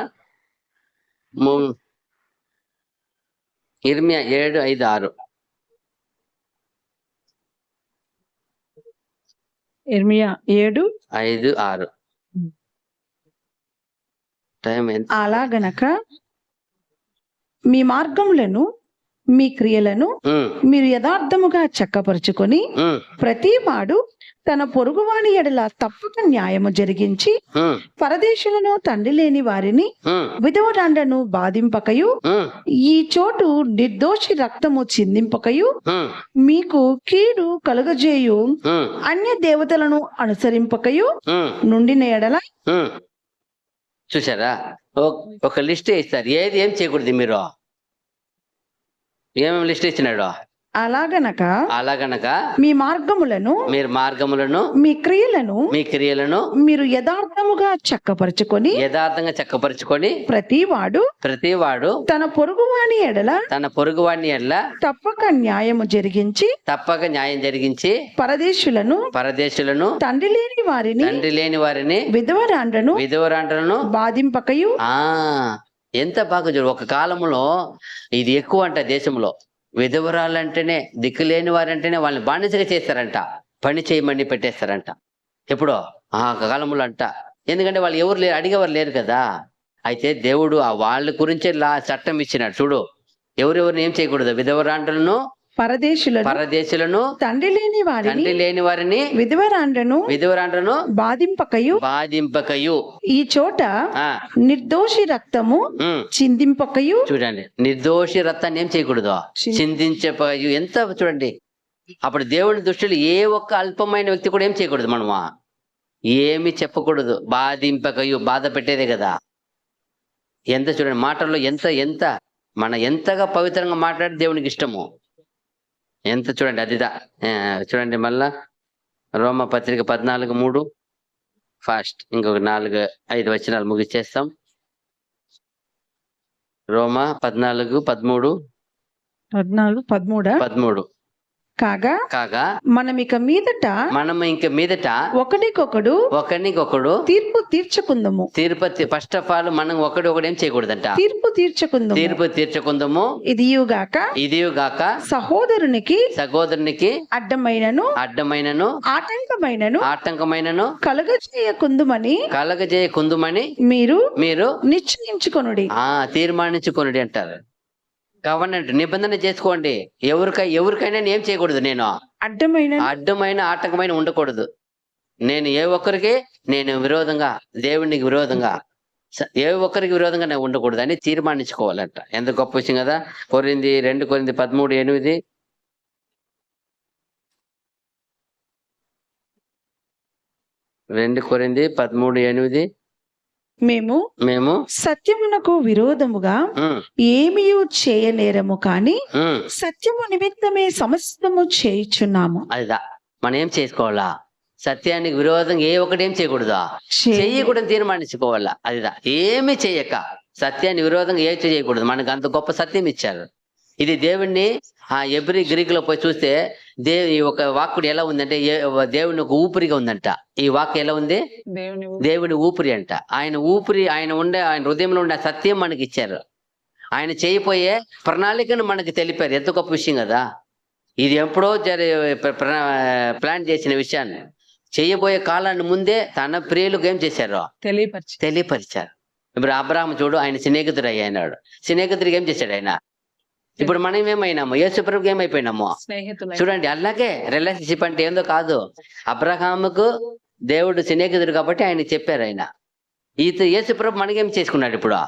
[SPEAKER 1] ఇర్మియా 7:5-6.
[SPEAKER 3] ఇర్మియా 7:5-6.
[SPEAKER 1] టైం ఎంత?
[SPEAKER 3] అలాగనక మీ మార్గములను, మీ క్రియలను మీరు యథార్థముగా చక్కపరుచుకొని ప్రతి వాడు తన పొరుగువాని ఎడల తప్పక న్యాయము జరిగించి పరదేశులను, తండ్రి లేని వారిని, విధవరాండ్రను బాధింపకయు, ఈ చోటు నిర్దోషి రక్తము చిందింపకయు, మీకు కీడు కలుగజేయు అన్య దేవతలను అనుసరింపకయు నుండిన ఎడల.
[SPEAKER 1] చూసారా? ఒక లిస్ట్ ఇస్తారు, ఏది ఏం చేయకూడదు. మీరు ఏమేమి లిస్ట్ ఇచ్చినాడు?
[SPEAKER 3] అలాగనక మీ మార్గములను,
[SPEAKER 1] మీరు మార్గములను,
[SPEAKER 3] మీ క్రియలను మీరు యథార్థంగా చక్కపరచుకొని ప్రతి వాడు తన పొరుగువాని ఎడల తప్పక న్యాయం జరిగించి పరదేశులను, తండ్రి లేని వారిని, విధవరాండ్రను బాధింపకయు.
[SPEAKER 1] ఎంత బాగా చూడు. ఒక కాలంలో ఇది ఎక్కువ అంట దేశంలో. విధవరాలంటేనే, దిక్కులేని వారంటేనే వాళ్ళని బానిసగా చేస్తారంట, పని చేయమని పెట్టేస్తారంట. ఎప్పుడో ఆ కాలంలో అంట. ఎందుకంటే వాళ్ళు ఎవరు లేరు, అడిగేవారు లేరు కదా. అయితే దేవుడు వాళ్ళ గురించే చట్టం ఇచ్చినాడు. చూడు, ఎవరెవరిని ఏం చేయకూడదు? విధవరాండ్రలను, పరదేశులను,
[SPEAKER 3] తండ్రి లేని వారిని,
[SPEAKER 1] విధవరాండ్రను
[SPEAKER 3] బాధింపకయు, ఈ చోట నిర్దోషి రక్తము చిందింపకయు.
[SPEAKER 1] చూడండి, నిర్దోషి రక్తాన్ని ఏం చేయకూడదు? చిందించకయు. ఎంత చూడండి. అప్పుడు దేవుని దృష్టిలో ఏ ఒక్క అల్పమైన వ్యక్తి కూడా ఏం చేయకూడదు. మనమా ఏమి చెప్పకూడదు. బాధింపకయు, బాధ పెట్టేదే కదా. ఎంత చూడండి, మాటల్లో ఎంత మన ఎంతగా పవిత్రంగా మాట్లాడి దేవునికి ఇష్టము. ఎంత చూడండి, అదిదా. చూడండి, మళ్ళా రోమా పత్రిక 14:3 ఫాస్ట్. ఇంకొక 4-5 వచనాలు ముగిచ్చేస్తాం. రోమా 14:13. కాగా
[SPEAKER 3] మనం ఇక మీదట
[SPEAKER 1] మనం ఇంక మీదట
[SPEAKER 3] ఒకడికొకడు
[SPEAKER 1] ఒకరికొకడు
[SPEAKER 3] తీర్పు తీర్చుకుందాము.
[SPEAKER 1] తిరుపతి ఫస్ట్ ఆఫ్ ఆల్ మనం ఒకటి ఏం చేయకూడదంట,
[SPEAKER 3] తీర్పు తీర్చుకుందాము.
[SPEAKER 1] తీర్పు తీర్చుకుందాము.
[SPEAKER 3] ఇదియుగాక
[SPEAKER 1] ఇదిగాక
[SPEAKER 3] సహోదరునికి
[SPEAKER 1] సహోదరునికి
[SPEAKER 3] అడ్డమైనను
[SPEAKER 1] ఆటంకమైనను
[SPEAKER 3] కలగజేయకుందుమని
[SPEAKER 1] కలగజేయకుందుమని
[SPEAKER 3] మీరు
[SPEAKER 1] మీరు
[SPEAKER 3] నిశ్చయించుకొనుడి.
[SPEAKER 1] తీర్మానించుకొనుడి అంటారు. కవర్నెంట్ నిబంధన చేసుకోండి. ఎవరికైనా ఏం చేయకూడదు, నేను అడ్డమైన ఆటంకమైన ఉండకూడదు. నేను ఏ ఒక్కరికి నేను విరోధంగా, దేవునికి విరోధంగా, ఏ ఒక్కరికి విరోధంగా నేను ఉండకూడదు అని తీర్మానించుకోవాలంట. ఎంత గొప్ప విషయం కదా. 2 కొరింథీ 13:8 2 కొరింథీ 13:8 మేము
[SPEAKER 3] సత్యమునకు విరోధముగా ఏమీయూ చేయనేరము కాని సత్యము నిమిత్తమే సమస్తము చేయుచున్నాము.
[SPEAKER 1] అదిదా మనం ఏం చేసుకోవాలా, సత్యానికి విరోధంగా ఏ ఒక్కటి ఏం చేయకూడదా, చెయ్యకూడదు తీర్మానించుకోవాలా. అదిదా ఏమి చేయక సత్యాన్ని విరోధంగా ఏ చేయకూడదు. మనకు అంత గొప్ప సత్యం ఇచ్చారు. ఇది దేవుణ్ణి ఎబ్రి గ్రీక్ లో పోయి చూస్తే ఈ ఒక వాక్కుడు ఎలా ఉందంటే దేవుని ఒక ఊపిరిగా ఉందంట. ఈ వాక్కు ఎలా ఉంది, దేవుని ఊపిరి అంట. ఆయన ఊపిరి, ఆయన హృదయంలో ఉండే సత్యం మనకి ఇచ్చారు. ఆయన చేయబోయే ప్రణాళికను మనకి తెలిపారు. ఎంత గొప్ప విషయం కదా. ఇది ఎప్పుడో ప్లాన్ చేసిన విషయాన్ని చేయబోయే కాలాన్ని ముందే తన ప్రియులకు ఏం చేశారు, తెలియపరిచారు. ఇప్పుడు అబ్రాహాము చూడు, ఆయన స్నేహితుడు అయ్యాడు. స్నేహితుడికి ఏం చేశాడు ఆయన. ఇప్పుడు మనం ఏమైనాము, యేసుప్రభుకి ఏమైపోయినాము. చూడండి, అలాగే రిలేషన్షిప్ అంటే ఏందో కాదు. అబ్రహాముకు దేవుడు స్నేహితుడు కాబట్టి ఆయన చెప్పారు. ఆయన యేసుప్రభు మనకేం చేసుకున్నాడు, ఇప్పుడు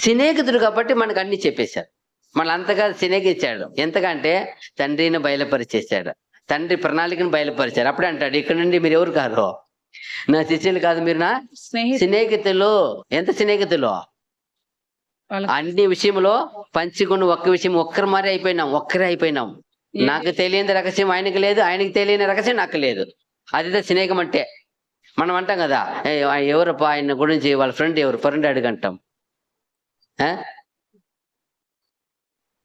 [SPEAKER 1] స్నేహితుడు కాబట్టి మనకు అన్ని చెప్పేశారు. మళ్ళీ అంతగా స్నేహించాడు. ఎంతకంటే తండ్రిని బయలుపరిచేశాడు, తండ్రి ప్రణాళికను బయలుపరిచారు. అప్పుడే అంటాడు, ఇక్కడ నుండి మీరు ఎవరు కాదు, నా శిష్యులు కాదు, మీరు నా స్నేహితులు. ఎంత స్నేహితులు, అన్ని విషయంలో పంచుకుని ఒక్క విషయం ఒక్కరే అయిపోయినాం. నాకు తెలియని రహస్యం ఆయనకి లేదు, ఆయనకి తెలియని రహస్యం నాకు లేదు. అదే స్నేహం అంటే. మనం అంటాం కదా, ఎవరప్పా ఆయన గురించి, వాళ్ళ ఫ్రెండ్ అడుగంటాం.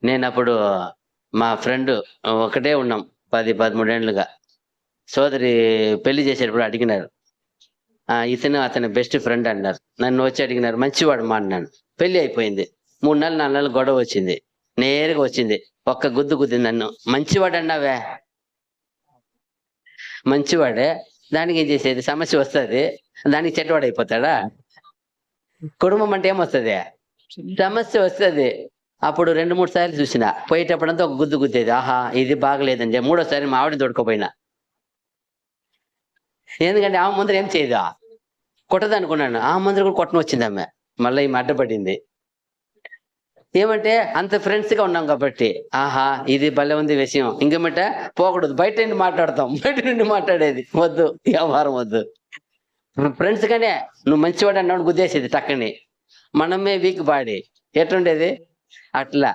[SPEAKER 1] నేను అప్పుడు మా ఫ్రెండ్ ఒకటే ఉన్నాం 10-13 ఏళ్ళుగా. సోదరి పెళ్లి చేసేటప్పుడు అడిగినారు, అతని బెస్ట్ ఫ్రెండ్ అన్నారు. నన్ను వచ్చి అడిగినారు, మంచివాడు మా అన్నాను. పెళ్లి అయిపోయింది. 3 నెలలు 4 నెలలు గొడవ వచ్చింది. నేరుగా వచ్చింది, ఒక్క గుద్దింది నన్ను. మంచివాడు అన్నావే, మంచివాడే, దానికి ఏం చేసేది, సమస్య వస్తుంది, దానికి చెడ్డవాడు అయిపోతాడా. కుటుంబం అంటే ఏమొస్తుంది, సమస్య వస్తుంది. అప్పుడు 2-3 సార్లు చూసిన, పోయేటప్పుడంతా ఒక గుద్దేది. ఆహా ఇది బాగలేదండి. 3వ సారి మా ఆవిడని తోడుకోపోయినా. ఎందుకంటే ఆమె ముందర ఏం చేయదా, కొట్టదు అనుకున్నాను. ఆ ముందర కూడా కొట్టను వచ్చింది ఆమె. మళ్ళీ ఈమె అడ్డపడింది. ఏమంటే అంత ఫ్రెండ్స్ గా ఉన్నాం కాబట్టి, ఆహా ఇది భలే ఉంది విషయం, ఇంకేమంటే పోకూడదు, బయట నుండి మాట్లాడతాం. బయట నుండి మాట్లాడేది వద్దు, వ్యవహారం వద్దు. ఫ్రెండ్స్ గానే నువ్వు మంచివాడు అన్నాడు గుద్దేసేది టక్కని. మనమే వీక్ బాడీ ఎట్లుండేది అట్లా.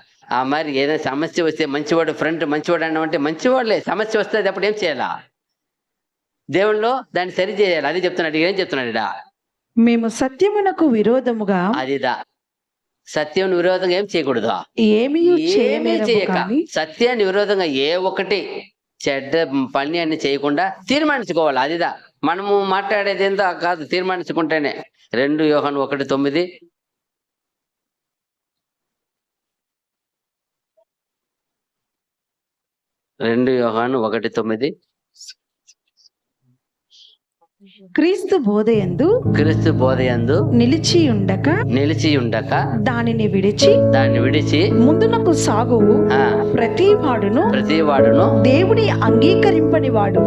[SPEAKER 1] మరి ఏదైనా సమస్య వస్తే మంచివాడు ఫ్రెండ్ మంచివాడు అన్నామంటే మంచివాడులే. సమస్య వస్తుంది, అప్పుడు ఏం చేయాలా, దేవుళ్ళో దాన్ని సరి చేయాలి. అది చెప్తున్నాడు. ఏం చెప్తున్నాడు,
[SPEAKER 3] మేము సత్యమునకు విరోధముగా,
[SPEAKER 1] అదిదా సత్యం విరోధంగా ఏం చేయకూడదు, ఏమీ చేయక సత్యాన్ని విరోధంగా ఏ ఒక్కటి చెడ్డ పని అని చేయకుండా తీర్మానించుకోవాలి. అదిదా మనము మాట్లాడేది ఏందో కాదు, తీర్మానించుకుంటేనే. 2 యోహాను 1:9 2 యోహాను 1:9
[SPEAKER 3] క్రీస్తు బోధయందు నిలిచి ఉండక దానిని విడిచి ముందునకు సాగువు ప్రతి వాడును దేవుని అంగీకరింపని వాడు.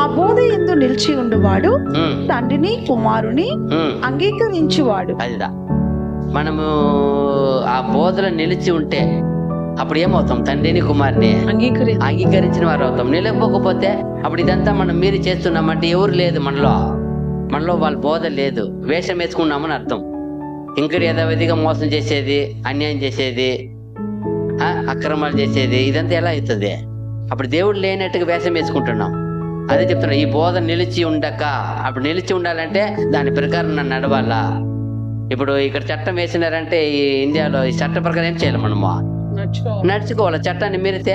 [SPEAKER 3] ఆ బోధయందు నిలిచి ఉండువాడు తండ్రిని కుమారుని అంగీకరించువాడు.
[SPEAKER 1] అదిదా మనము ఆ బోధలో నిలిచి ఉంటే అప్పుడు ఏమవుతాం, తండ్రిని కుమారుని అంగీకరించిన వారు అవుతాం. నిలకపోకపోతే అప్పుడు ఇదంతా మనం మీరు చేస్తున్నామంటే ఎవరు లేదు, మనలో వాళ్ళ బోధ లేదు, వేషం వేసుకున్నామని అర్థం. ఇంకా యథావిధిగా మోసం చేసేది, అన్యాయం చేసేది, అక్రమాలు చేసేది, ఇదంతా ఎలా అవుతుంది. అప్పుడు దేవుడు లేనట్టుగా వేషం వేసుకుంటున్నాం. అదే చెప్తున్నా, ఈ బోధ నిలిచి ఉండక. అప్పుడు నిలిచి ఉండాలంటే దాని ప్రకారం నన్ను నడవాలా. ఇప్పుడు ఇక్కడ చట్టం వేసినారంటే ఈ ఇండియాలో ఈ చట్ట ప్రకారం ఏం చేయాలి, మనము నడుచుకోవాలి. చట్టాన్ని మీరితే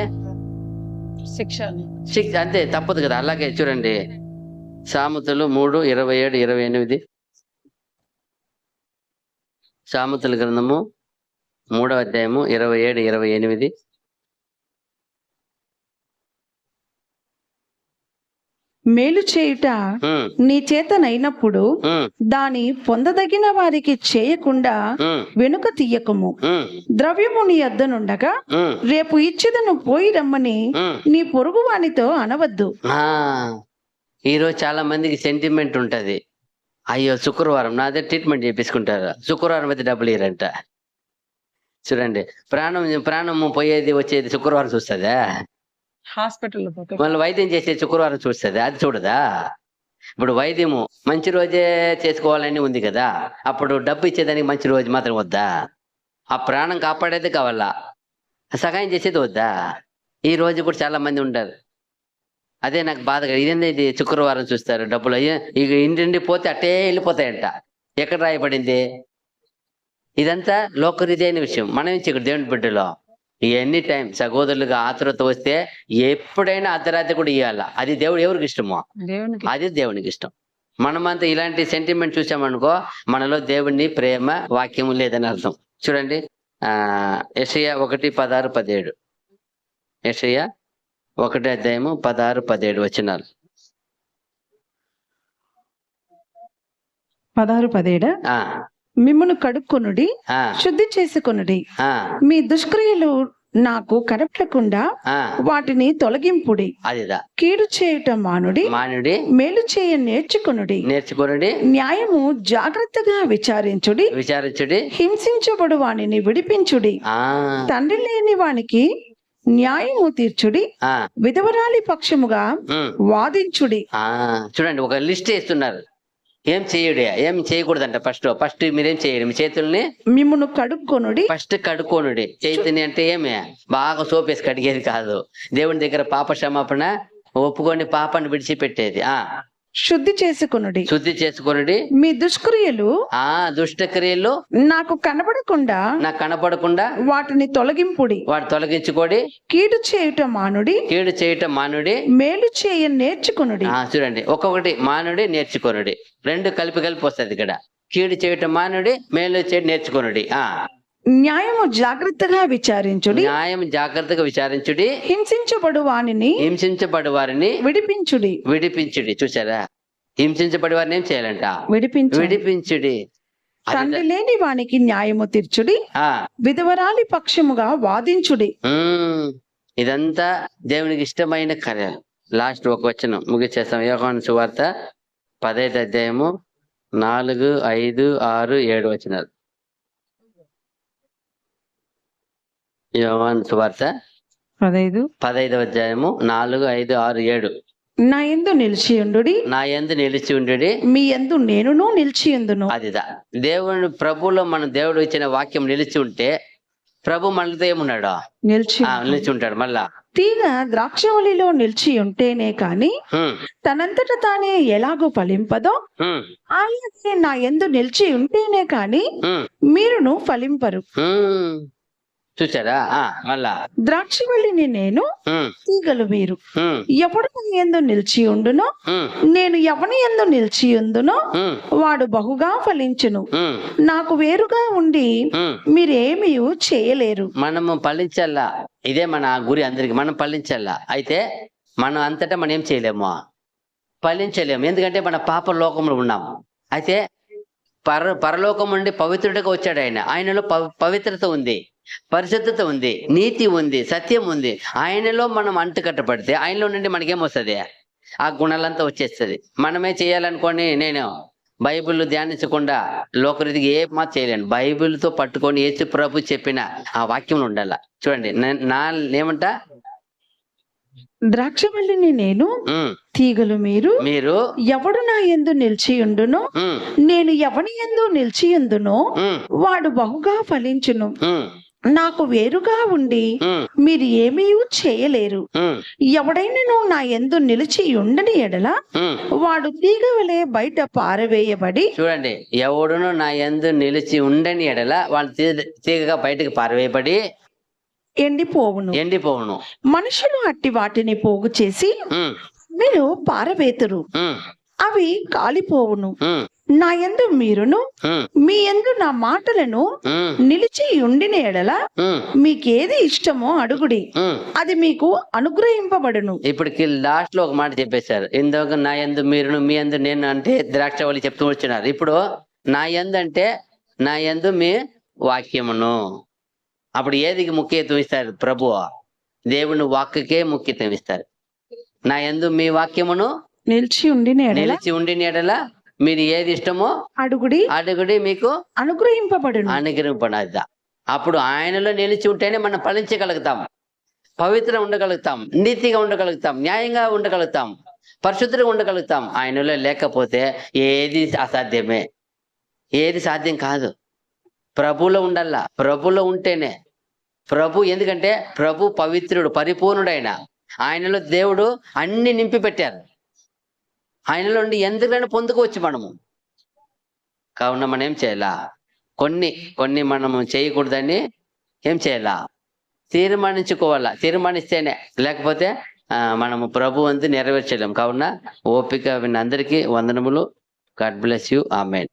[SPEAKER 2] శిక్ష
[SPEAKER 1] అంతే, తప్పదు కదా. అలాగే చూడండి, సామెతలు 3:27-28. సామెతల గ్రంథము 3వ అధ్యాయము 27-28.
[SPEAKER 3] మేలు చేయుట నీ చేతనైనప్పుడు దాని పొందదగిన వారికి చేయకుండా వెనుక తీయకము. ద్రవ్యము నీ యొద్దనుండగా రేపు ఇచ్చేదను పోయి రమ్మని నీ పొరుగు వానితో అనవద్దు.
[SPEAKER 1] ఈరోజు చాలా మందికి సెంటిమెంట్ ఉంటది. అయ్యో శుక్రవారం నాదే ట్రీట్మెంట్ చేపించుకుంటారు, శుక్రవారం అయితే డబ్బులు ఇయ్యరంట. చూడండి, ప్రాణము పోయేది వచ్చేది శుక్రవారం చూస్తుందా?
[SPEAKER 2] హాస్పిటల్
[SPEAKER 1] మళ్ళీ వైద్యం చేసే శుక్రవారం చూస్తుంది, అది చూడదా? ఇప్పుడు వైద్యము మంచి రోజే చేసుకోవాలని ఉంది కదా, అప్పుడు డబ్బు ఇచ్చేదానికి మంచి రోజు మాత్రం వద్దా? ఆ ప్రాణం కాపాడేది కావాలా, సహాయం చేసేది వద్దా? ఈ రోజు కూడా చాలా మంది ఉంటారు. అదే నాకు బాధగా, ఇదేంది ఇది శుక్రవారం చూస్తారు డబ్బులు, ఇక ఇంటి పోతే అట్టే వెళ్ళిపోతాయంట. ఎక్కడ రాయబడింది? ఇదంతా లోకరీదైన విషయం. మనం ఇక్కడ దేవుని బిడ్డలో ఎనీ టైం సహోదరులుగా ఆతురత వస్తే ఎప్పుడైనా అర్ధరాత్రి కూడా ఇవ్వాల. అది దేవుడు ఎవరికి ఇష్టమో అది దేవునికి ఇష్టం. మనమంతా ఇలాంటి సెంటిమెంట్ చూసామనుకో, మనలో దేవుని ప్రేమ వాక్యము లేదని అర్థం. చూడండి, యెషయా 1:16-17. యెషయా 1:16-17 వచనాలు.
[SPEAKER 3] 16-17. మిమ్మును కడుక్కొనుడి, శుద్ధి చేసుకొనుడి, మీ దుష్క్రియలు నాకు కనపడకుండా వాటిని తొలగింపుడి.
[SPEAKER 1] అదిదా
[SPEAKER 3] కీడు చేయుట మానుడి, మేలు చేయ నేర్చుకొనుడి. న్యాయము జాగ్రత్తగా విచారించుడి, హింసించబడు వానిని విడిపించుడి. తండ్రి లేని వానికి న్యాయము తీర్చుడి, విధవరాలి పక్షముగా వాదించుడి.
[SPEAKER 1] చూడండి, ఒక లిస్ట్ వేస్తున్నారు. ఏం చేయుడే, ఏం చేయకూడదంట. ఫస్ట్ మీరేం చేయండి, మీ చేతుల్ని
[SPEAKER 3] మిమ్మును కడుక్కొనుడి.
[SPEAKER 1] ఫస్ట్ కడుక్కోనుడి. చేతిని అంటే ఏమి బాగా సోపేసి కడిగేది కాదు. దేవుని దగ్గర పాప క్షమాపణ ఒప్పుకొని పాపాన్ని విడిచిపెట్టేది.
[SPEAKER 3] శుద్ధి చేసుకొనుడి,
[SPEAKER 1] శుద్ధి చేసుకొనుడి.
[SPEAKER 3] మీ దుష్క్రియలు
[SPEAKER 1] దుష్టక్రియలు
[SPEAKER 3] నాకు కనపడకుండా వాటిని తొలగింపుడి,
[SPEAKER 1] వాటి తొలగించుకోడి.
[SPEAKER 3] కీడు చేయుట మానుడి, మేలు చేయ నేర్చుకొనుడి.
[SPEAKER 1] చూడండి, ఒక్కొక్కటి మానుడి, నేర్చుకొనుడి, రెండు కలిపి వస్తుంది ఇక్కడ. కీడు చేయటం మానుడి, మేలు చేయటం నేర్చుకొనుడి.
[SPEAKER 3] న్యాయము జాగ్రత్తగా విచారించుడి, హింసించబడు వారిని
[SPEAKER 1] విడిపించుడి. చూసారా, హింసించబడి వారిని ఏం చేయాలంట? విడిపించుడి.
[SPEAKER 3] తండ్రి లేని వానికి న్యాయము తీర్చుడి, విధవరాలి పక్షముగా వాదించుడి.
[SPEAKER 1] ఇదంతా దేవునికి ఇష్టమైన కార్యాలు. లాస్ట్ ఒక వచనం ముగిచేస్తాం. యోహాను సువార్త 15వ అధ్యాయము 4, 5, 6, 7 వచనాలు. యోహాను సువార్త 15వ అధ్యాయము 4, 5, 6, 7.
[SPEAKER 3] నా యందు నిలిచి ఉండుడి, మీ యందు నేనును నిలిచియుందును.
[SPEAKER 1] అదిదా దేవుని ప్రభులో మన దేవుడు ఇచ్చిన వాక్యం నిలిచి ఉంటే ప్రభు మనతో ఏమున్నాడు? నిలిచి ఉంటాడు. మళ్ళా
[SPEAKER 3] తీగ ద్రాక్షవల్లిలో నిలిచి ఉంటేనే కాని తనంతట తానే ఎలాగో ఫలింపదో, అలాగే నా యందు నిలిచి ఉంటేనే కాని మీరును ఫలింపరు.
[SPEAKER 1] చూసారా? మళ్ళా
[SPEAKER 3] ద్రాక్షవల్లిని నేను, తీగలు మీరు. ఎవడు నా యందు నిలిచి ఉండునో, నేను ఎవని యందు నిలిచి ఉందునో వాడు బహుగా ఫలించును. నాకు వేరుగా ఉండి మీరేమీ చేయలేరు.
[SPEAKER 1] మనము ఫలించాలా, ఇదే మన గురి. అందరికి మనం ఫలించాలా. అయితే మనం అంతటా మనం ఏం చేయలేము, ఫలించలేము. ఎందుకంటే మన పాప లోకంలో ఉన్నాము. అయితే పరలోకం నుండి పవిత్రుడిగా వచ్చాడు ఆయన. ఆయనలో పవిత్రత ఉంది, పరిశుద్ధత ఉంది, నీతి ఉంది, సత్యం ఉంది. ఆయనలో మనం అంటుకట్టబడితే ఆయనలో నుండి మనకేమొస్తుంది? ఆ గుణాలంతా వచ్చేస్తుంది. మనమే చేయాలనుకోని, నేను బైబిల్ ధ్యానించకుండా లోకరీతికి ఏ మాట చేయలేను. బైబిల్తో పట్టుకొని యేసు ప్రభు చెప్పిన ఆ వాక్యం ఉండాల. చూడండి, ఏమంట?
[SPEAKER 3] ద్రాక్షవల్లిని నేను, తీగలు మీరు. ఎవడు నా యందు నిలిచి ఉండునో, నేను ఎవని యందు నిలిచి ఉందునో వాడు బహుగా ఫలించును. నాకు వేరుగా ఉండి మీరు ఏమీ చేయలేరు. ఎవడైనా నా యందు నిలిచి ఉండని ఎడల వాడు తీగ వలె బయట పారవేయబడి.
[SPEAKER 1] చూడండి, ఎవడును నా యందు నిలిచి ఉండని ఎడల వాడు తీగగా బయటకు పారవేయబడి
[SPEAKER 3] ఎండిపోవును.
[SPEAKER 1] ఎండిపోవును.
[SPEAKER 3] మనుషులు అట్టి వాటిని పోగు చేసి
[SPEAKER 1] ఉమ్,
[SPEAKER 3] మీరు పారవేతురు,
[SPEAKER 1] ఉమ్,
[SPEAKER 3] అవి కాలిపోవును.
[SPEAKER 1] ఉమ్,
[SPEAKER 3] నా యందు మీరును
[SPEAKER 1] ఉమ్,
[SPEAKER 3] మీ యందు నా మాటలను
[SPEAKER 1] ఉమ్,
[SPEAKER 3] నిలిచి ఉండిన ఎడల
[SPEAKER 1] ఉమ్,
[SPEAKER 3] మీకేది ఇష్టమో అడుగుడి,
[SPEAKER 1] ఉమ్.
[SPEAKER 3] అది మీకు అనుగ్రహింపబడును.
[SPEAKER 1] ఇప్పటికి లాస్ట్ లో ఒక మాట చెప్పేశారు. ఇందాక నా యందు మీరును మీ యందు నేను అంటే ద్రాక్షవల్లి చెప్తూ వచ్చినారు. ఇప్పుడు నా యందు అంటే నా యందు మీ వాక్యమును. అప్పుడు ఏది ముఖ్యత్వం ఇస్తారు? ప్రభు దేవుని వాక్యకే ముఖ్యత్వం ఇస్తారు. నా యందు మీ వాక్యమును
[SPEAKER 3] నిలిచి ఉండిన ఎడల
[SPEAKER 1] నిలిచి ఉండిన ఎడల మీరు ఏది ఇష్టమో
[SPEAKER 3] అడుగుడి,
[SPEAKER 1] అడుగుడి, మీకు
[SPEAKER 3] అనుగ్రహింపబడును.
[SPEAKER 1] అనుగ్రహింపబడదా. అప్పుడు ఆయనలో నిలిచి ఉంటేనే మనం ఫలించగలుగుతాం, పవిత్రంగా ఉండగలుగుతాం, నీతిగా ఉండగలుగుతాం, న్యాయంగా ఉండగలుగుతాం, పరిశుద్ధంగా ఉండగలుగుతాం. ఆయనలో లేకపోతే ఏది అసాధ్యమే, ఏది సాధ్యం కాదు. ప్రభులో ఉండాలా. ప్రభులో ఉంటేనే ఎందుకంటే ప్రభు పవిత్రుడు, పరిపూర్ణుడైన ఆయనలో దేవుడు అన్ని నింపి పెట్టారు. ఆయనలో ఉండి ఎందుకైనా పొందుకోవచ్చు మనము. కావున మనం ఏం చేయాలా? కొన్ని మనము చేయకూడదని ఏం చేయాలా? తీర్మానించుకోవాలా. తీర్మానిస్తేనే, లేకపోతే మనము ప్రభు అంతా నెరవేర్చలేం. కావున ఓపిక విన్న అందరికీ వందనములు. God bless you. ఆమేన్.